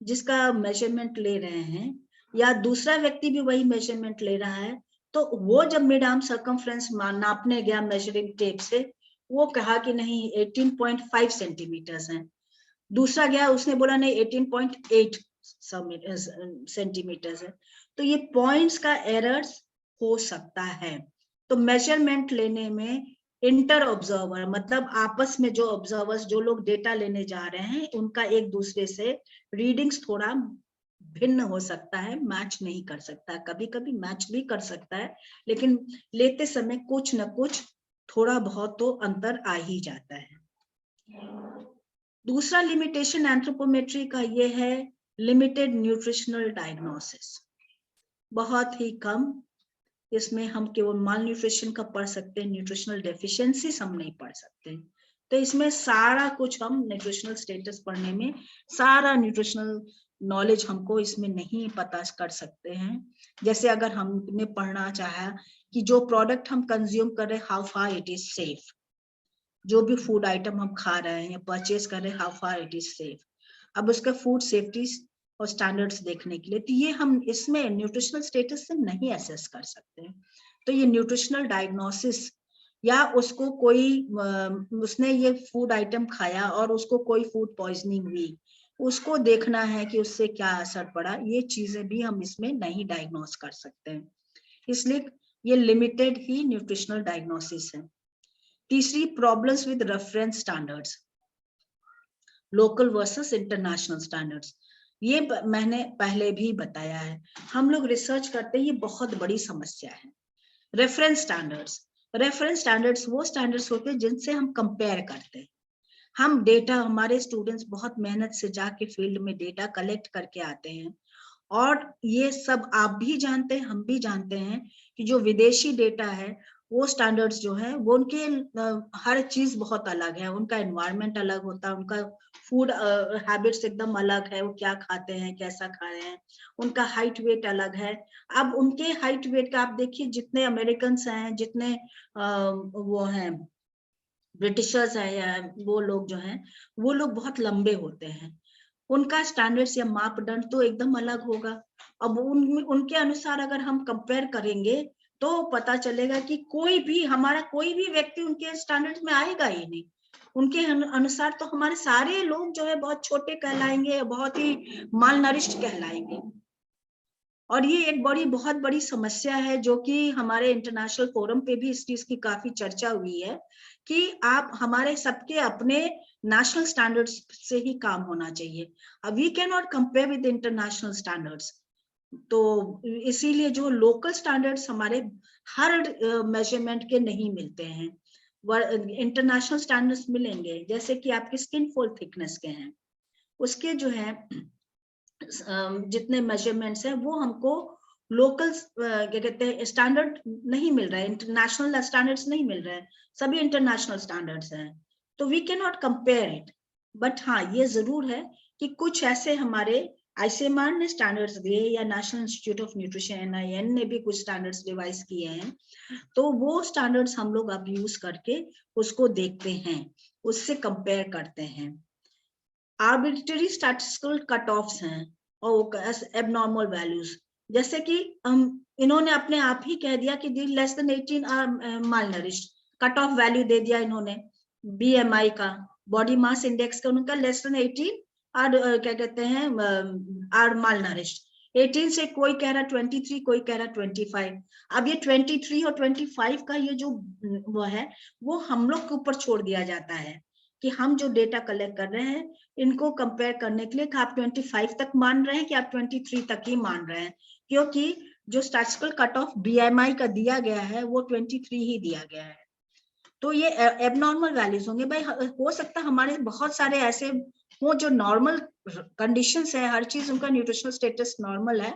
जिसका मेजरमेंट ले रहे हैं या दूसरा व्यक्ति भी वही मेजरमेंट ले रहा है, तो वो जब मिड आर्म सर्कमफ्रेंस नापने गया मेजरिंग टेप से, वो कहा कि नहीं 18.5 सेंटीमीटर्स है। दूसरा गया, उसने बोला नहीं 18.8 सेंटीमीटर्स है। तो ये पॉइंट्स का एरर्स हो सकता है। तो मेजरमेंट लेने में इंटर ऑब्जर्वर मतलब आपस में जो ऑब्जर्वर्स, जो लोग डेटा लेने जा रहे हैं, उनका एक दूसरे से रीडिंग्स थोड़ा भिन्न हो सकता है, मैच नहीं कर सकता। कभी कभी मैच भी कर सकता है, लेकिन लेते समय कुछ न कुछ थोड़ा बहुत तो अंतर आ ही जाता है। दूसरा लिमिटेशन एंथ्रोपोमेट्री का ये है लिमिटेड न्यूट्रिशनल डायग्नोसिस, बहुत ही कम। इसमें हम केवल माल न्यूट्रिशन का पढ़ सकते हैं, न्यूट्रिशनल डेफिशिएंसीज हम नहीं पढ़ सकते। तो इसमें सारा कुछ हम न्यूट्रिशनल स्टेटस पढ़ने में सारा न्यूट्रिशनल नॉलेज हमको इसमें नहीं पता कर सकते हैं। जैसे अगर हमने पढ़ना चाहा कि जो प्रोडक्ट हम कंज्यूम कर रहे हैं how far it is safe, जो भी फूड आइटम हम खा रहे हैं या परचेज कर रहे हैं how far it is safe, अब उसका फूड सेफ्टी और स्टैंडर्ड्स देखने के लिए, तो ये हम इसमें न्यूट्रिशनल स्टेटस से नहीं असेस कर सकते। तो ये न्यूट्रिशनल डायग्नोसिस या उसको कोई उसने ये फूड आइटम खाया और उसको कोई फूड पॉइजनिंग हुई, उसको देखना है कि उससे क्या असर पड़ा, ये चीजें भी हम इसमें नहीं डायग्नोस कर सकते हैं। इसलिए ये लिमिटेड ही न्यूट्रिशनल डायग्नोसिस है। तीसरी, problems with reference standards, local versus international standards. ये मैंने पहले भी बताया है, हम लोग रिसर्च करते हैं, ये बहुत बड़ी समस्या है। रेफरेंस स्टैंडर्ड्स, रेफरेंस स्टैंडर्ड्स वो स्टैंडर्ड्स होते हैं जिनसे हम कंपेयर करते हैं। हम डेटा, हमारे स्टूडेंट्स बहुत मेहनत से जाके फील्ड में डेटा कलेक्ट करके आते हैं, और ये सब आप भी जानते हैं, हम भी जानते हैं कि जो विदेशी डेटा है वो स्टैंडर्ड्स जो है वो उनके हर चीज बहुत अलग है, उनका एनवायरनमेंट अलग होता है, उनका फूड हैबिट्स एकदम अलग है, वो क्या खाते हैं, कैसा खा रहे हैं, उनका हाइट वेट अलग है। अब उनके हाइट वेट का आप देखिए, जितने अमेरिकन हैं, जितने वो हैं ब्रिटिशर्स हैं, या वो लोग जो हैं, वो लोग बहुत लंबे होते हैं, उनका स्टैंडर्ड्स या मापदंड तो एकदम अलग होगा। अब उनके अनुसार अगर हम कंपेयर करेंगे तो पता चलेगा कि कोई भी हमारा कोई भी व्यक्ति उनके स्टैंडर्ड्स में आएगा ही नहीं। उनके अनुसार तो हमारे सारे लोग जो है बहुत छोटे कहलाएंगे, बहुत ही माल नरिष्ठ कहलाएंगे। और ये एक बहुत बड़ी समस्या है, जो कि हमारे इंटरनेशनल फोरम पे भी इस चीज की काफी चर्चा हुई है कि आप हमारे सबके अपने नेशनल स्टैंडर्ड्स से ही काम होना चाहिए। We can not compare with international standards. तो इसीलिए जो लोकल स्टैंडर्ड्स हमारे हर मेजरमेंट के नहीं मिलते हैं, इंटरनेशनल स्टैंडर्ड्स मिलेंगे। जैसे कि आपकी स्किन फोल्ड थिकनेस के हैं, उसके जो है जितने मेजरमेंट्स हैं वो हमको लोकल क्या कहते हैं स्टैंडर्ड नहीं मिल रहा है, इंटरनेशनल स्टैंडर्ड्स नहीं मिल रहे हैं, सभी इंटरनेशनल स्टैंडर्ड्स हैं। तो we can not compare it. But हाँ, ये जरूर है कि कुछ ऐसे हमारे आईसीएमआर ने स्टैंडर्ड्स दिए, या national institute of nutrition NIN ने भी कुछ स्टैंडर्ड्स डिवाइस किए हैं, तो वो स्टैंडर्ड्स हम लोग अब यूज करके उसको देखते हैं, उससे कंपेयर करते हैं। आर्बिट्ररी स्टैटिस्टिकल कट ऑफ्स हैं और एबनॉर्मल वैल्यूज, जैसे कि इन्होंने अपने आप ही कह दिया कि less than 18 are malnourished, cut off value दे दिया इन्होंने BMI का, बॉडी मास इंडेक्स का, उनका लेस देन 18 आर क्या कहते हैं आर माल नरिश्ड। 18 से कोई कह रहा 23, कोई कह रहा 25। अब ये 23 और 25 का ये जो वो है वो हम लोग के ऊपर छोड़ दिया जाता है कि हम जो डेटा कलेक्ट कर रहे हैं इनको कंपेयर करने के लिए कि आप 25 तक मान रहे हैं कि आप 23 तक ही मान रहे हैं, क्योंकि जो स्टैटिस्टिकल कट ऑफ BMI का दिया गया है वो 23 ही दिया गया है। तो ये एबनॉर्मल वैल्यूज होंगे। भाई हो सकता है हमारे बहुत सारे ऐसे हो जो नॉर्मल कंडीशंस है, हर चीज उनका न्यूट्रिशनल स्टेटस नॉर्मल है,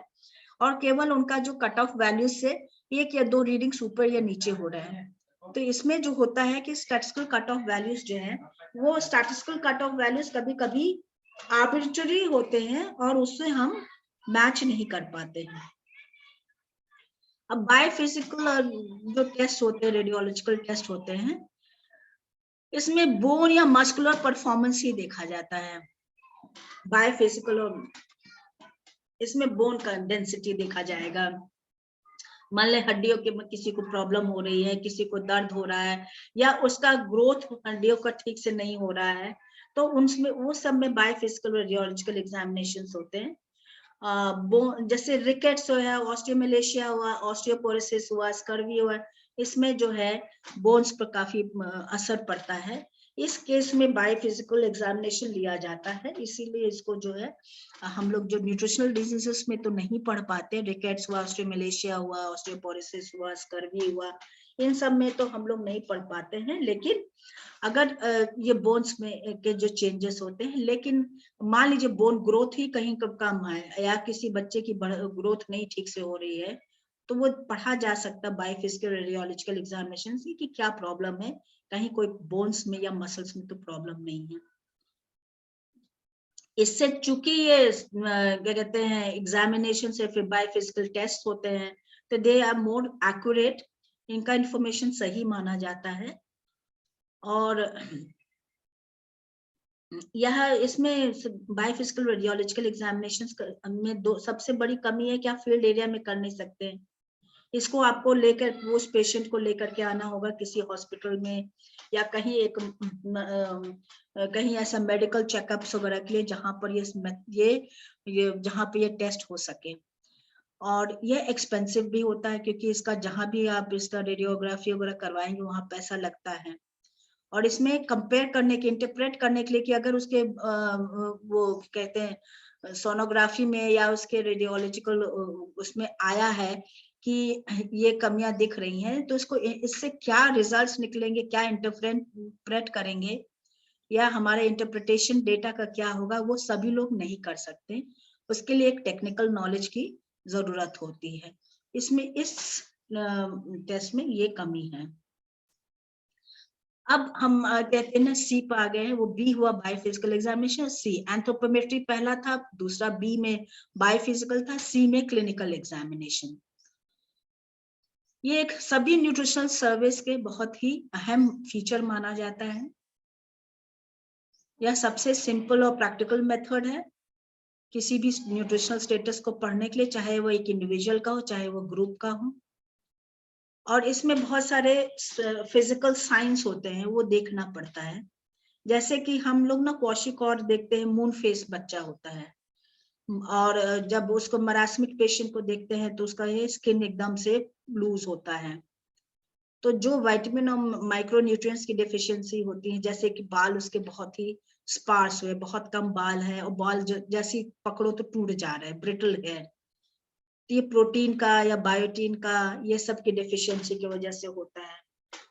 और केवल उनका जो कट ऑफ वैल्यूज से 1 या 2 रीडिंग्स ऊपर या नीचे हो रहे हैं। तो इसमें जो होता है कि स्टैटिस्टिकल कट ऑफ वैल्यूज जो है वो स्टैटिस्टिकल कट ऑफ वैल्यूज कभी कभी आर्बिट्ररी होते हैं और उससे हम मैच नहीं कर पाते हैं। अब बायोफिजिकल जो टेस्ट होते हैं, रेडियोलॉजिकल टेस्ट होते हैं, इसमें बोन या मस्कुलर परफॉर्मेंस ही देखा जाता है। बायोफिजिकल और इसमें बोन का डेंसिटी देखा जाएगा। मान ले हड्डियों के में किसी को प्रॉब्लम हो रही है, किसी को दर्द हो रहा है, या उसका ग्रोथ हड्डियों का ठीक से नहीं हो रहा है, तो उनमें वो सब में बायोफिजिकल रेडियोलॉजिकल एग्जामिनेशंस होते हैं। जैसे रिकेट्स हुआ, ऑस्टियोमेलेशिया हुआ, ऑस्टियोपोरोसिस हुआ, स्कर्वी हुआ, इसमें जो है बोन्स पर काफी असर पड़ता है। इस केस में बायोफिजिकल एग्जामिनेशन लिया जाता है, इसीलिए इसको जो है हम लोग जो न्यूट्रिशनल डिजीजेस में तो नहीं पढ़ पाते, रिकेट्स हुआ, ऑस्टियोमेलेशिया हुआ, ऑस्टियोपोरोसिस हुआ, स्कर्वी हुआ, इन सब में तो हम लोग नहीं पढ़ पाते हैं, लेकिन अगर ये बोन्स में के जो चेंजेस होते हैं, लेकिन मान लीजिए बोन ग्रोथ ही कहीं कम है या किसी बच्चे की ग्रोथ नहीं ठीक से हो रही है, तो वो पढ़ा जा सकता बायोफिजिकल रेडियोलॉजिकल एग्जामिनेशन से कि क्या प्रॉब्लम है, कहीं कोई बोन्स में या मसल्स में तो प्रॉब्लम नहीं है। इससे चूंकि ये क्या कहते हैं एग्जामिनेशन से फिर बायोफिजिकल टेस्ट होते हैं, तो दे आर मोर एक्यूरेट, इनका इंफॉर्मेशन सही माना जाता है। और यह इसमें बायोफिजिकल रेडियोलॉजिकल एग्जामिनेशंस में दो सबसे बड़ी कमी है कि आप फील्ड एरिया में कर नहीं सकते हैं। इसको आपको लेकर उस पेशेंट को लेकर के आना होगा किसी हॉस्पिटल में या कहीं एक कहीं ऐसा मेडिकल चेकअप्स वगैरह के लिए जहां पर ये जहां पे ये टेस्ट हो सके। और ये एक्सपेंसिव भी होता है क्योंकि इसका जहां भी आप इसका रेडियोग्राफी वगैरह करवाएंगे वहां पैसा लगता है। और इसमें कंपेयर करने के इंटरप्रेट करने के लिए कि अगर उसके वो कहते हैं सोनोग्राफी में या उसके रेडियोलॉजिकल उसमें आया है कि ये कमियां दिख रही हैं, तो इसको इससे क्या रिजल्ट्स निकलेंगे, क्या इंटरप्रेट करेंगे या हमारे इंटरप्रिटेशन डेटा का क्या होगा, वो सभी लोग नहीं कर सकते। उसके लिए एक टेक्निकल नॉलेज की जरूरत होती है। इसमें इस टेस्ट में ये कमी है। अब हम कहते हैं सी पर आ गए हैं, वो बी हुआ बायोफिजिकल एग्जामिनेशन। सी एंथ्रोपोमेट्री पहला था, दूसरा बी में बायोफिजिकल था, सी में क्लिनिकल एग्जामिनेशन। ये एक सभी न्यूट्रिशनल सर्विस के बहुत ही अहम फीचर माना जाता है। यह सबसे सिंपल और प्रैक्टिकल मेथड है किसी भी न्यूट्रिशनल स्टेटस को पढ़ने के लिए, चाहे वो एक इंडिविजुअल का हो चाहे वो ग्रुप का हो। और इसमें बहुत सारे फिजिकल साइंस होते हैं, वो देखना पड़ता है। जैसे कि हम लोग ना क्वाशिकॉर्ड देखते हैं, मून फेस बच्चा होता है, और जब उसको मरास्मिक पेशेंट को देखते हैं तो उसका ये स्किन एकदम से लूज होता है। तो जो विटामिन और माइक्रो न्यूट्रिएंट्स की डेफिशिएंसी होती है, जैसे कि बाल उसके बहुत ही स्पार्स हुए, बहुत कम बाल है और बाल जैसी पकड़ो तो टूट जा रहा है, ब्रिटल है, ये प्रोटीन का या बायोटीन का ये सब की डेफिशिएंसी की वजह से होता है।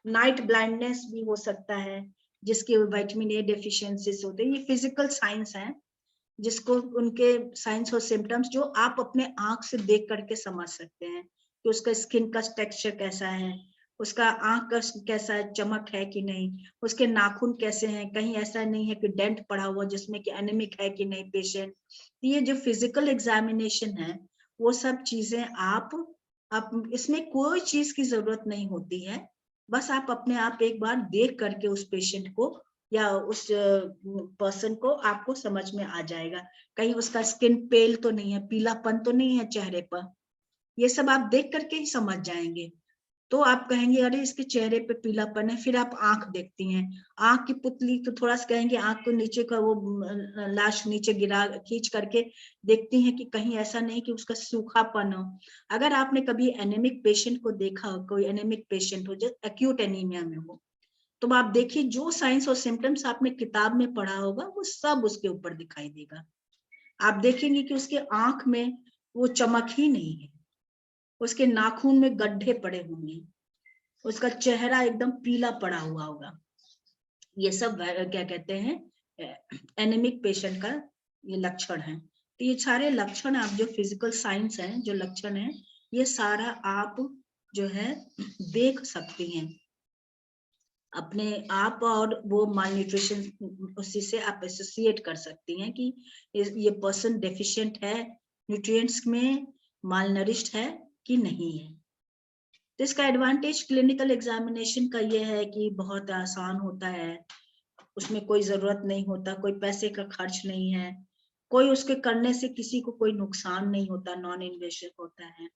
नाइट ब्लाइंडनेस भी हो सकता है जिसके विटामिन ए डेफिशिएंसीज होते हैं। ये फिजिकल साइंस है जिसको उनके साइंस और सिम्टम्स जो आप अपने आंख से देख करके समझ सकते हैं कि उसका स्किन का टेक्सचर कैसा है, उसका आंख का कैसा है, चमक है कि नहीं, उसके नाखून कैसे हैं, कहीं ऐसा नहीं है कि डेंट पड़ा हुआ जिसमें कि एनीमिक है कि नहीं पेशेंट। ये जो फिजिकल एग्जामिनेशन है वो सब चीजें आप इसमें कोई चीज की जरूरत नहीं होती है, बस आप अपने आप एक बार देख करके उस पेशेंट को या उस पर्सन को आपको समझ में आ जाएगा, कहीं उसका स्किन पेल तो नहीं है, पीलापन तो नहीं है चेहरे पर, ये सब आप देख करके ही समझ जाएंगे। तो आप कहेंगे अरे इसके चेहरे पे पीलापन है, फिर आप आंख देखती हैं, आंख की पुतली तो थोड़ा सा कहेंगे आंख को नीचे का वो लाश नीचे गिरा खींच करके देखती हैं कि कहीं ऐसा नहीं कि उसका सूखापन हो। अगर आपने कभी एनीमिक पेशेंट को देखा हो, कोई एनीमिक पेशेंट हो जो एक्यूट एनीमिया में हो, तो आप देखिए जो साइंस और सिम्टम्स आपने किताब में पढ़ा होगा वो सब उसके ऊपर दिखाई देगा। आप देखेंगे कि उसके आंख में वो चमक ही नहीं है, उसके नाखून में गड्ढे पड़े होंगे, उसका चेहरा एकदम पीला पड़ा हुआ होगा। ये सब क्या कहते हैं एनीमिक पेशेंट का ये लक्षण है। तो ये सारे लक्षण आप जो फिजिकल साइंस हैं, जो लक्षण है, ये सारा आप जो है देख सकती हैं अपने आप, और वो माल न्यूट्रिशन उसी से आप एसोसिएट कर सकती हैं कि ये पर्सन डेफिशिएंट है न्यूट्रिएंट्स में, माल नरिश्ड है कि नहीं है। तो इसका एडवांटेज क्लिनिकल एग्जामिनेशन का ये है कि बहुत आसान होता है, उसमें कोई जरूरत नहीं होता, कोई पैसे का खर्च नहीं है, कोई उसके करने से किसी को कोई नुकसान नहीं होता, नॉन इन्वेसिव होता है।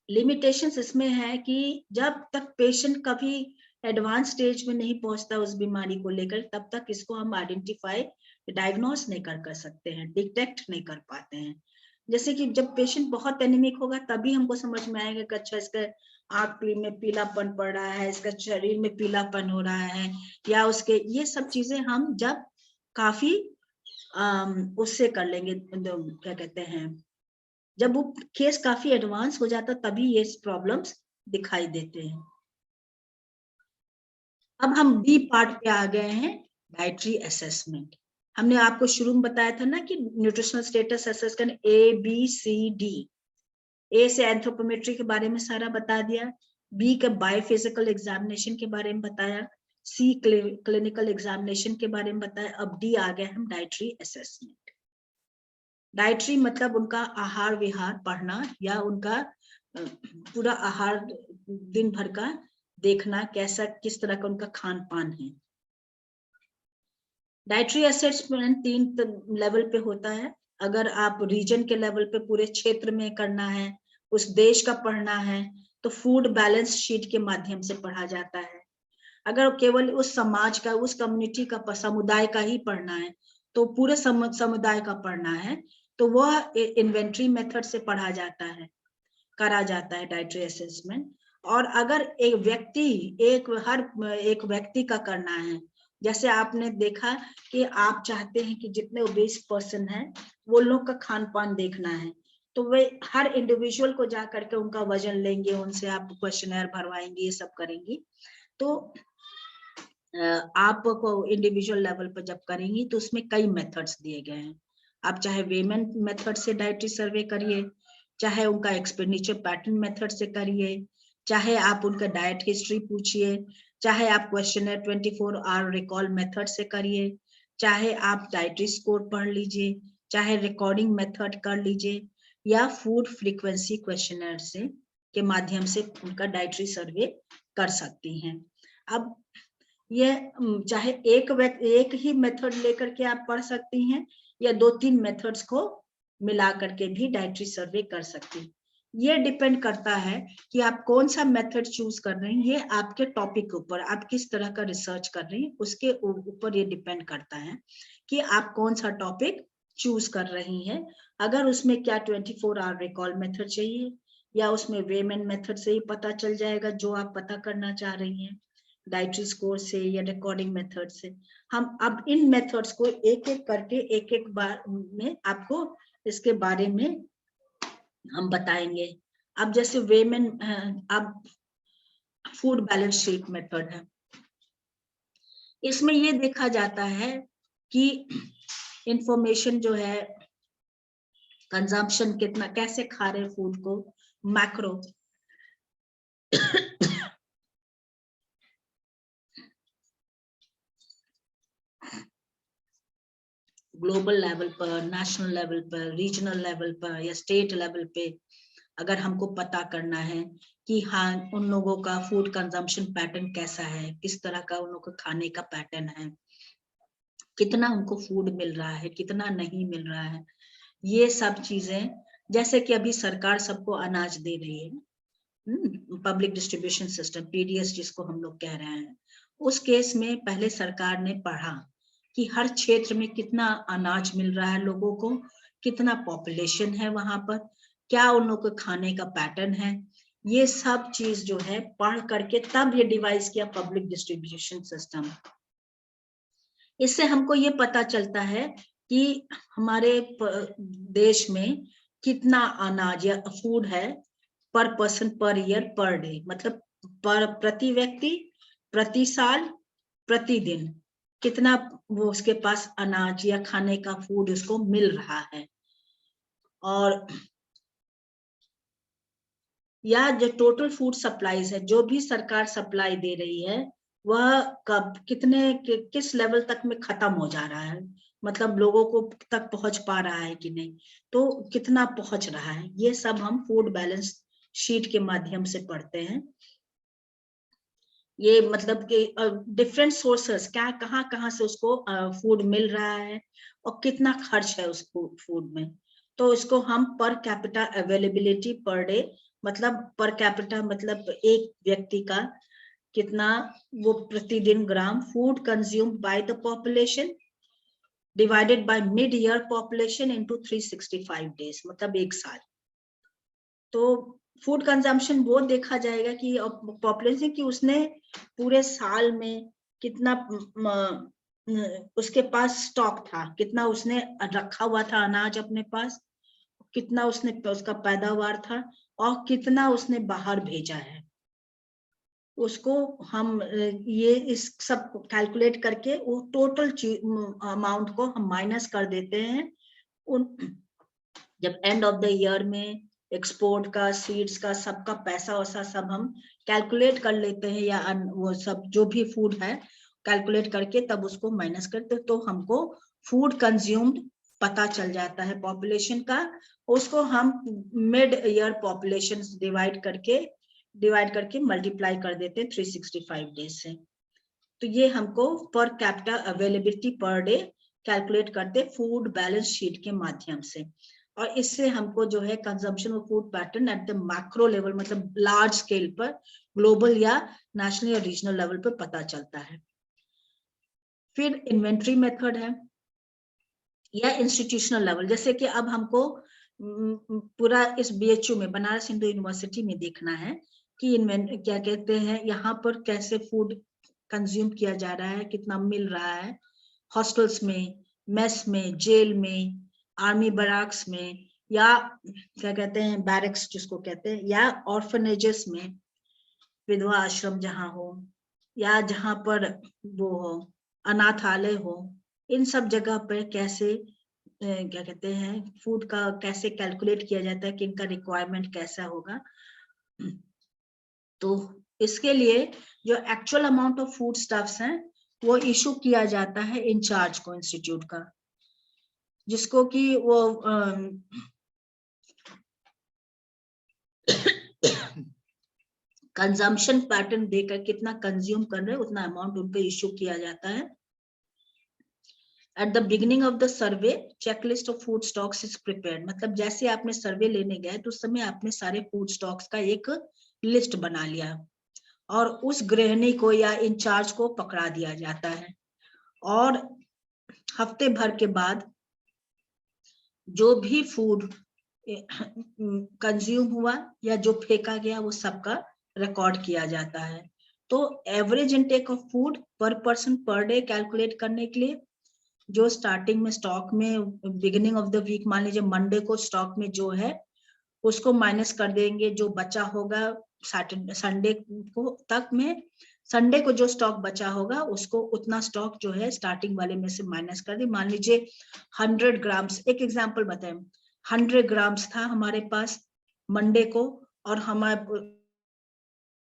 लिमिटेशंस इसमें है कि जब तक पेशेंट कभी एडवांस स्टेज में नहीं पहुंचता उस बीमारी को लेकर, तब तक इसको हम आइडेंटिफाई डायग्नोस नहीं कर सकते हैं, डिटेक्ट नहीं कर पाते हैं। जैसे कि जब पेशेंट बहुत एनीमिक होगा तभी हमको समझ में आएगा कि अच्छा इसका आंख में पीलापन पड़ रहा है, इसका शरीर में पीलापन हो रहा है, या उसके ये सब चीजें हम जब काफी उससे कर लेंगे, क्या कहते हैं, जब वो केस काफी एडवांस हो जाता तभी ये प्रॉब्लम्स दिखाई देते हैं। अब हम बी पार्ट पे आ गए हैं, डाइटरी असेसमेंट। हमने आपको शुरू में बताया था ना कि न्यूट्रिशनल स्टेटस असेस करना ABCD। ए से एंथ्रोपोमेट्री के बारे में सारा बता दिया, बी के बायोफिजिकल एग्जामिनेशन के बारे में बताया, सी क्लिनिकल एग्जामिनेशन के बारे में बताया। अब डी आ गए हम डाइटरी असेसमेंट। डाइटरी मतलब उनका आहार विहार पढ़ना या उनका पूरा आहार दिन भर का देखना, कैसा किस तरह का उनका खान पान है। डाइटरी असेसमेंट 3 लेवल पे होता है। अगर आप रीजन के लेवल पे पूरे क्षेत्र में करना है, उस देश का पढ़ना है, तो फूड बैलेंस शीट के माध्यम से पढ़ा जाता है। अगर केवल उस समाज का, उस कम्युनिटी का, समुदाय का ही पढ़ना है, तो पूरे समुदाय का पढ़ना है, तो वह इन्वेंट्री मेथड से पढ़ा जाता है, करा जाता है डाइटरी असेसमेंट। और अगर एक व्यक्ति का करना है, जैसे आपने देखा कि आप चाहते हैं कि जितने ओबेस पर्सन हैं वो लोग का खान पान देखना है, तो वे हर इंडिविजुअल को जा करके उनका वजन लेंगे, उनसे आप क्वेश्चनर भरवाएंगे, ये सब करेंगी। तो आपको इंडिविजुअल लेवल पर जब करेंगी तो उसमें कई मेथड्स दिए गए हैं। आप चाहे वेमेन मेथड से डाइटरी सर्वे करिए, चाहे उनका एक्सपेंडिचर पैटर्न मेथड से करिए, चाहे आप उनका डाइट हिस्ट्री पूछिए, चाहे आप क्वेश्चनर 24 आवर रिकॉल मेथड से करिए, चाहे आप डाइटरी स्कोर पढ़ लीजिए, चाहे रिकॉर्डिंग मेथड कर लीजिए, या फूड फ्रीक्वेंसी क्वेश्चनर से के माध्यम से उनका डाइटरी सर्वे कर सकती हैं। अब ये चाहे एक ही मेथड लेकर के आप पढ़ सकती हैं, या 2-3 मेथड्स को मिला करके भी डाइटरी सर्वे कर सकती हैं। ये डिपेंड करता है कि आप कौन सा मेथड चूज कर रहे हैं, ये आपके टॉपिक के ऊपर, आप किस तरह का रिसर्च कर रही हैं उसके ऊपर ये डिपेंड करता है कि आप कौन सा टॉपिक चूज कर रही हैं। अगर उसमें क्या 24 आवर रिकॉल मेथड चाहिए, या उसमें वेमेन मेथड से ही पता चल जाएगा जो आप पता करना चाह रही हैं, डाइटरी स्कोर से या रिकॉर्डिंग मेथड से। हम अब इन मेथड्स को एक एक करके एक बार में आपको इसके बारे में हम बताएंगे। अब जैसे वेमेन, अब फूड बैलेंस शीट मेथड है, इसमें ये देखा जाता है कि इंफॉर्मेशन जो है, कंजम्पशन कितना, कैसे खा रहे फूड को, मैक्रो ग्लोबल लेवल पर, नेशनल लेवल पर, रीजनल लेवल पर या स्टेट लेवल पे अगर हमको पता करना है कि हाँ उन लोगों का फूड कंजम्पशन पैटर्न कैसा है, किस तरह का उन लोगों का खाने का पैटर्न है, कितना उनको फूड मिल रहा है, कितना नहीं मिल रहा है, ये सब चीजें, जैसे कि अभी सरकार सबको अनाज दे रही है, पब्लिक डिस्ट्रीब्यूशन सिस्टम, PDS जिसको हम लोग कह रहे हैं, उस केस में पहले सरकार ने पढ़ा कि हर क्षेत्र में कितना अनाज मिल रहा है लोगों को, कितना पॉपुलेशन है वहां पर, क्या उन लोगों को खाने का पैटर्न है, ये सब चीज जो है पढ़ करके तब ये डिवाइस किया पब्लिक डिस्ट्रीब्यूशन सिस्टम। इससे हमको ये पता चलता है कि हमारे देश में कितना अनाज या फूड है पर person per year per day, मतलब प्रति व्यक्ति, प्रति साल, प्रतिदिन कितना वो उसके पास अनाज या खाने का फूड उसको मिल रहा है। और या जो टोटल फूड सप्लाईज है, जो भी सरकार सप्लाई दे रही है, वह कब किस लेवल तक में खत्म हो जा रहा है, मतलब लोगों को तक पहुंच पा रहा है कि नहीं, तो कितना पहुंच रहा है, ये सब हम फूड बैलेंस शीट के माध्यम से पढ़ते हैं। ये मतलब कि डिफरेंट सोर्सेस, क्या कहाँ से उसको फूड मिल रहा है और कितना खर्च है उस फूड में, तो इसको हम per capita availability per day, मतलब पर कैपिटा मतलब एक व्यक्ति का कितना वो प्रतिदिन gram food consume by the population divided by mid year population into 365 days, मतलब एक साल। तो फूड कंजम्पशन वो देखा जाएगा कि पॉपुलेशन की उसने पूरे साल में कितना उसके पास स्टॉक था, कितना उसने रखा हुआ था अनाज अपने पास, कितना उसने उसका पैदावार था और कितना उसने बाहर भेजा है, उसको हम ये इस सब कैलकुलेट करके वो टोटल अमाउंट को हम माइनस कर देते हैं। जब एंड ऑफ द ईयर में एक्सपोर्ट का, सीड्स का, सबका पैसा वैसा सब हम कैलकुलेट कर लेते हैं, या वो सब जो भी फूड है कैलकुलेट करके तब उसको माइनस करते, तो हमको फूड कंज्यूम्ड पता चल जाता है पॉपुलेशन का। उसको हम मिड ईयर पॉपुलेशन डिवाइड करके मल्टीप्लाई कर देते हैं 365 डेज से। तो ये हमको per capita availability per day calculate करते फूड बैलेंस शीट के माध्यम से। और इससे हमको जो है consumption of food pattern at the macro level, मतलब लार्ज स्केल पर, ग्लोबल या नेशनल या रीजनल लेवल पर पता चलता है। फिर इन्वेंट्री मेथड है या इंस्टीट्यूशनल लेवल, जैसे कि अब हमको पूरा इस BHU में, बनारस हिंदू यूनिवर्सिटी में देखना है कि क्या कहते हैं यहाँ पर कैसे फूड कंज्यूम किया जा रहा है, कितना मिल रहा है हॉस्टल्स में, मेस में, जेल में, आर्मी बैरक्स में, या क्या कहते हैं बैरक्स जिसको कहते हैं, या ऑर्फनेजेस में, विधवा आश्रम जहाँ हो, या जहाँ पर वो हो अनाथालय हो, इन सब जगह पर कैसे क्या कहते हैं फूड का कैसे कैलकुलेट किया जाता है कि इनका रिक्वायरमेंट कैसा होगा। तो इसके लिए जो actual amount of food stuffs हैं वो इशू किया जाता है इंचार्ज को, इंस्टीट्यूट का, जिसको कि वो कंजम्पशन पैटर्न देकर कितना कंज्यूम कर रहे हैं उतना अमाउंट उनको इशू किया जाता है। At the beginning of the survey checklist of food stocks is prepared, मतलब जैसे आपने सर्वे लेने गए तो उस समय आपने सारे फूड स्टॉक्स का एक लिस्ट बना लिया और उस गृहिणी को या इंचार्ज को पकड़ा दिया जाता है, और हफ्ते भर के बाद जो भी फूड कंज्यूम हुआ या जो फेंका गया वो सबका रिकॉर्ड किया जाता है। तो एवरेज इनटेक ऑफ फूड पर पर्सन पर डे कैलकुलेट करने के लिए जो स्टार्टिंग में स्टॉक में बिगिनिंग ऑफ द वीक, मान लीजिए मंडे को स्टॉक में जो है उसको माइनस कर देंगे, जो बचा होगा संडे को तक में, संडे को जो स्टॉक बचा होगा उसको उतना स्टॉक जो है स्टार्टिंग वाले में से माइनस कर दे। मान लीजिए 100 ग्राम्स, एक एग्जांपल बताएं, 100 ग्राम्स था हमारे पास मंडे को और हमारे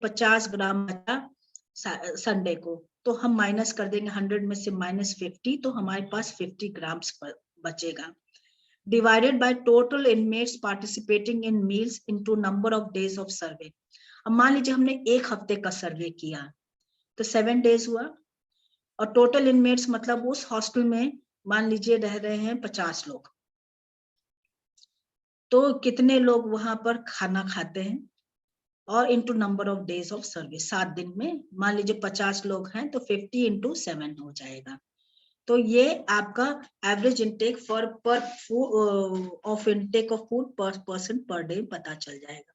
50 ग्राम बचा संडे को, तो हम माइनस कर देंगे 100 में से -50, तो हमारे पास 50 ग्राम्स बचेगा। Divided by total inmates participating in meals into number of days of सर्वे। अब मान लीजिए हमने एक हफ्ते का सर्वे किया तो 7 डेज हुआ, और टोटल इनमेट्स मतलब उस हॉस्टल में मान लीजिए रह रहे हैं 50 लोग, तो कितने लोग वहां पर खाना खाते हैं, और into number of days of सर्वे, 7 दिन में मान लीजिए 50 लोग हैं तो 50 × 7 हो जाएगा। तो ये आपका एवरेज इनटेक फॉर पर ऑफ इनटेक ऑफ फूड पर पर्सन पर डे पता चल जाएगा।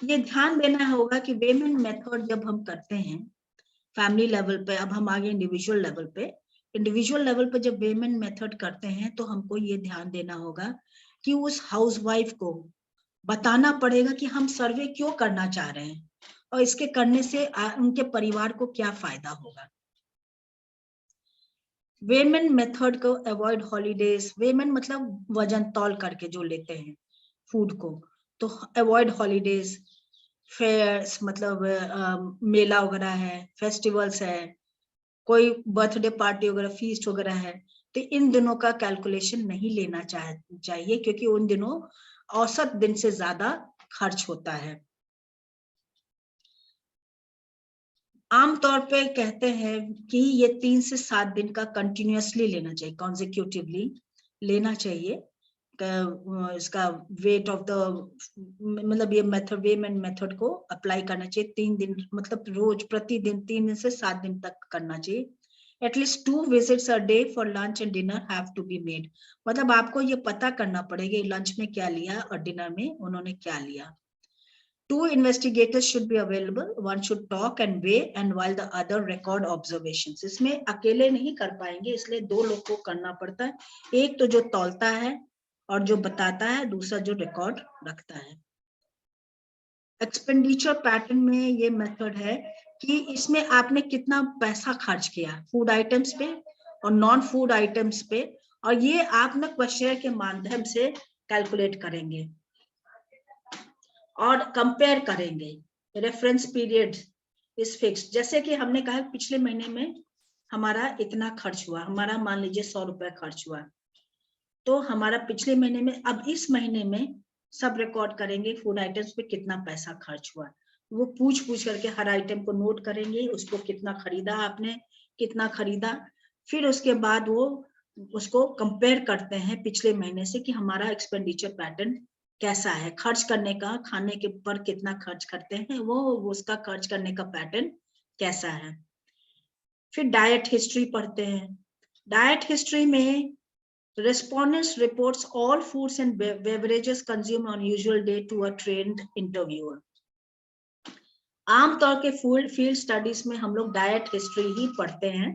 ये ध्यान देना होगा कि वेमेन मेथड जब हम करते हैं फैमिली लेवल पे, अब हम आगे इंडिविजुअल लेवल पे, इंडिविजुअल लेवल पे जब वेमेन मेथड करते हैं तो हमको ये ध्यान देना होगा कि उस हाउसवाइफ को बताना पड़ेगा कि हम सर्वे क्यों करना चाह रहे हैं और इसके करने से उनके परिवार को क्या फायदा होगा। वेमेन मेथड को अवॉइड हॉलीडेज, वेमेन मतलब वजन तौल करके जो लेते हैं फूड को, तो अवॉइड हॉलीडेज, फेयर्स मतलब मेला वगैरह है, फेस्टिवल्स है, कोई बर्थडे पार्टी वगैरह, फीस्ट वगैरह है, तो इन दिनों का कैलकुलेशन नहीं लेना चाहिए क्योंकि उन दिनों औसत दिन से ज्यादा खर्च होता है। आमतौर पे कहते हैं कि ये 3 से 7 दिन का कंटिन्यूअसली लेना चाहिए, कॉन्जिक्यूटिवली लेना चाहिए। इसका वेट ऑफ द मतलब ये मेथड, वेमेन मेथड को अप्लाई करना चाहिए 3 दिन, मतलब रोज प्रतिदिन 3 से 7 दिन तक करना चाहिए। At least 2 visits a day for lunch and dinner have to be made, मतलब आपको ये पता करना पड़ेगा लंच में क्या लिया और डिनर में उन्होंने क्या लिया। 2 investigators should be available, one should talk and weigh and while the other record observations। इसमें अकेले नहीं कर पाएंगे इसलिए 2 लोग को करना पड़ता है, एक तो जो तौलता है और जो बताता है, दूसरा जो रिकॉर्ड रखता है। एक्सपेंडिचर पैटर्न में ये मेथड है कि इसमें आपने कितना पैसा खर्च किया फूड आइटम्स पे और नॉन फूड आइटम्स पे, और ये आप ना क्वेश्चन के माध्यम से कैलकुलेट करेंगे और कंपेयर करेंगे। रेफरेंस पीरियड इज फिक्स्ड, जैसे कि हमने कहा पिछले महीने में हमारा इतना खर्च हुआ, हमारा मान लीजिए 100 रुपए खर्च हुआ, तो हमारा पिछले महीने में, अब इस महीने में सब रिकॉर्ड करेंगे फूड आइटम्स पे कितना पैसा खर्च हुआ। वो पूछ करके हर आइटम को नोट करेंगे, उसको कितना खरीदा आपने, कितना खरीदा, फिर उसके बाद वो उसको कंपेयर करते हैं पिछले महीने से कि हमारा एक्सपेंडिचर पैटर्न कैसा है, खर्च करने का, खाने के ऊपर कितना खर्च करते हैं वो उसका खर्च करने का पैटर्न कैसा है। फिर डाइट हिस्ट्री पढ़ते हैं। डाइट हिस्ट्री में respondents reports all foods and beverages consumed on usual day to a trained interviewer. आमतौर के फील्ड स्टडीज में हम लोग डाइट हिस्ट्री ही पढ़ते हैं,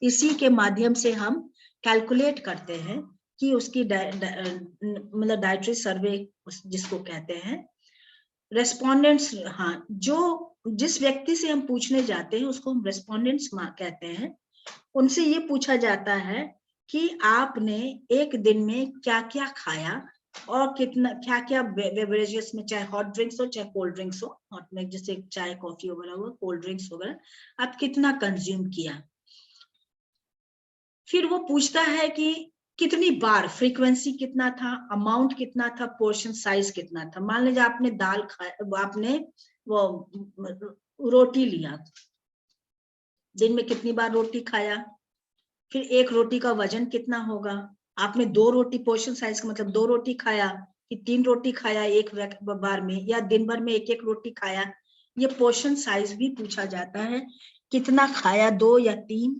इसी के माध्यम से हम कैलकुलेट करते हैं कि उसकी मतलब डाइटरी सर्वे जिसको कहते हैं। रेस्पोंडेंट्स, हाँ, जो जिस व्यक्ति से हम पूछने जाते हैं उसको हम रेस्पोंडेंट्स कहते हैं। उनसे ये पूछा जाता है कि आपने एक दिन में क्या क्या खाया और कितना क्या क्या बेवरेजेस में, चाहे हॉट ड्रिंक्स हो चाहे कोल्ड ड्रिंक्स हो, हॉट में जैसे चाय कॉफी वगैरह हो, कोल्ड ड्रिंक्स वगैरह, आप कितना कंज्यूम किया। फिर वो पूछता है कि कितनी बार, फ्रीक्वेंसी कितना था, अमाउंट कितना था, पोर्शन साइज कितना था। मान लीजिए आपने दाल खाया, आपने वो रोटी लिया, दिन में कितनी बार रोटी खाया, फिर एक रोटी का वजन कितना होगा, आपने 2 रोटी, पोर्शन साइज का मतलब 2 रोटी खाया कि 3 रोटी खाया एक बार में, या दिन भर में एक रोटी खाया। ये पोर्शन साइज भी पूछा जाता है, कितना खाया, 2 या 3,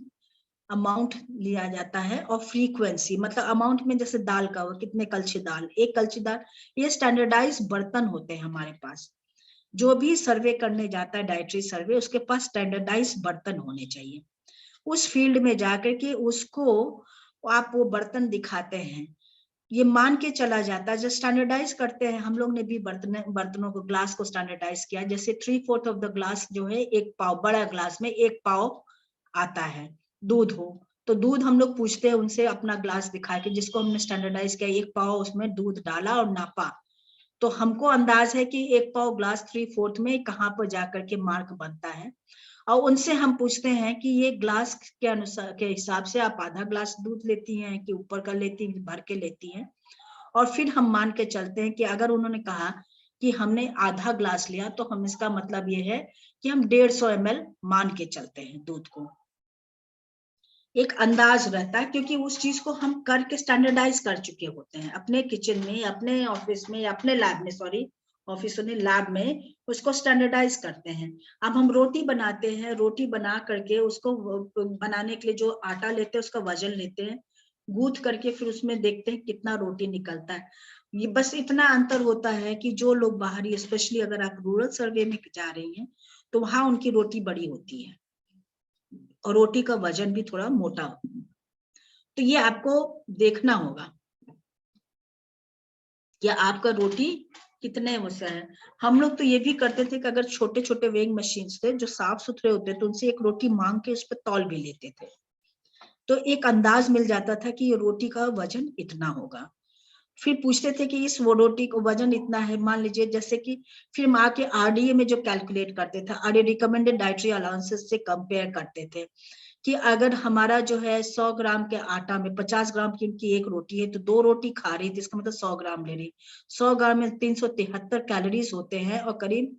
अमाउंट लिया जाता है। और फ्रीक्वेंसी मतलब अमाउंट में जैसे दाल का हो, कितने कलछी दाल, 1 कलछी दाल। ये स्टैंडर्डाइज बर्तन होते हैं हमारे पास। जो भी सर्वे करने जाता है डाइटरी सर्वे, उसके पास स्टैंडर्डाइज बर्तन होने चाहिए। उस फील्ड में जाकर के उसको आप वो बर्तन दिखाते हैं, ये मान के चला जाता है। जब स्टैंडर्डाइज करते हैं, हम लोग ने भी बर्तनों को, ग्लास को स्टैंडर्डाइज किया। जैसे 3/4 ऑफ द ग्लास जो है, 1 पाव, बड़ा ग्लास में 1 पाव आता है दूध हो, तो दूध हम लोग पूछते हैं उनसे, अपना ग्लास दिखा के, जिसको हमने स्टैंडर्डाइज किया, 1 पाव उसमें दूध डाला और नापा, तो हमको अंदाज है कि 1 पाव ग्लास 3/4 में कहाँ पर जाकर के मार्क बनता है। और उनसे हम पूछते हैं कि ये ग्लास के अनुसार के हिसाब से आप आधा ग्लास दूध लेती हैं कि ऊपर का लेती हैं, भर के लेती हैं। और फिर हम मान के चलते हैं कि अगर उन्होंने कहा कि हमने आधा ग्लास लिया, तो हम इसका मतलब ये है कि हम 150 ml मान के चलते हैं दूध को। एक अंदाज रहता है, क्योंकि उस चीज को हम करके स्टैंडर्डाइज कर चुके होते हैं अपने किचन में, अपने ऑफिस में, अपने लैब में, सॉरी ऑफिस में, लैब में उसको स्टैंडर्डाइज करते हैं। अब हम रोटी बनाते हैं, रोटी बना करके उसको बनाने के लिए जो आटा लेते हैं उसका वजन लेते हैं, गूंथ करके फिर उसमें देखते हैं कितना रोटी निकलता है। ये बस इतना अंतर होता है कि जो लोग बाहरी, स्पेशली अगर आप रूरल सर्वे में जा रही हैं, तो वहां उनकी रोटी बड़ी होती है और रोटी का वजन भी थोड़ा मोटा होता है। तो ये आपको देखना होगा कि आपका रोटी कितने वसा है। हम लोग तो ये भी करते थे कि अगर छोटे छोटे वेइंग मशीन थे जो साफ सुथरे होते थे, उनसे एक रोटी मांग के उस पर तौल भी लेते थे, तो एक अंदाज मिल जाता था कि ये रोटी का वजन इतना होगा। फिर पूछते थे कि इस वो रोटी को वजन इतना है, मान लीजिए जैसे कि, फिर हम आके आरडीए में जो कैलकुलेट करते थे, आरडीए रिकमेंडेड डाइटरी अलाउंसेस से कंपेयर करते थे कि अगर हमारा जो है 100 ग्राम के आटा में 50 ग्राम की उनकी एक रोटी है, तो 2 रोटी खा रही थी, इसका मतलब 100 ग्राम ले रही। 100 ग्राम में 373 कैलोरीज होते हैं और करीब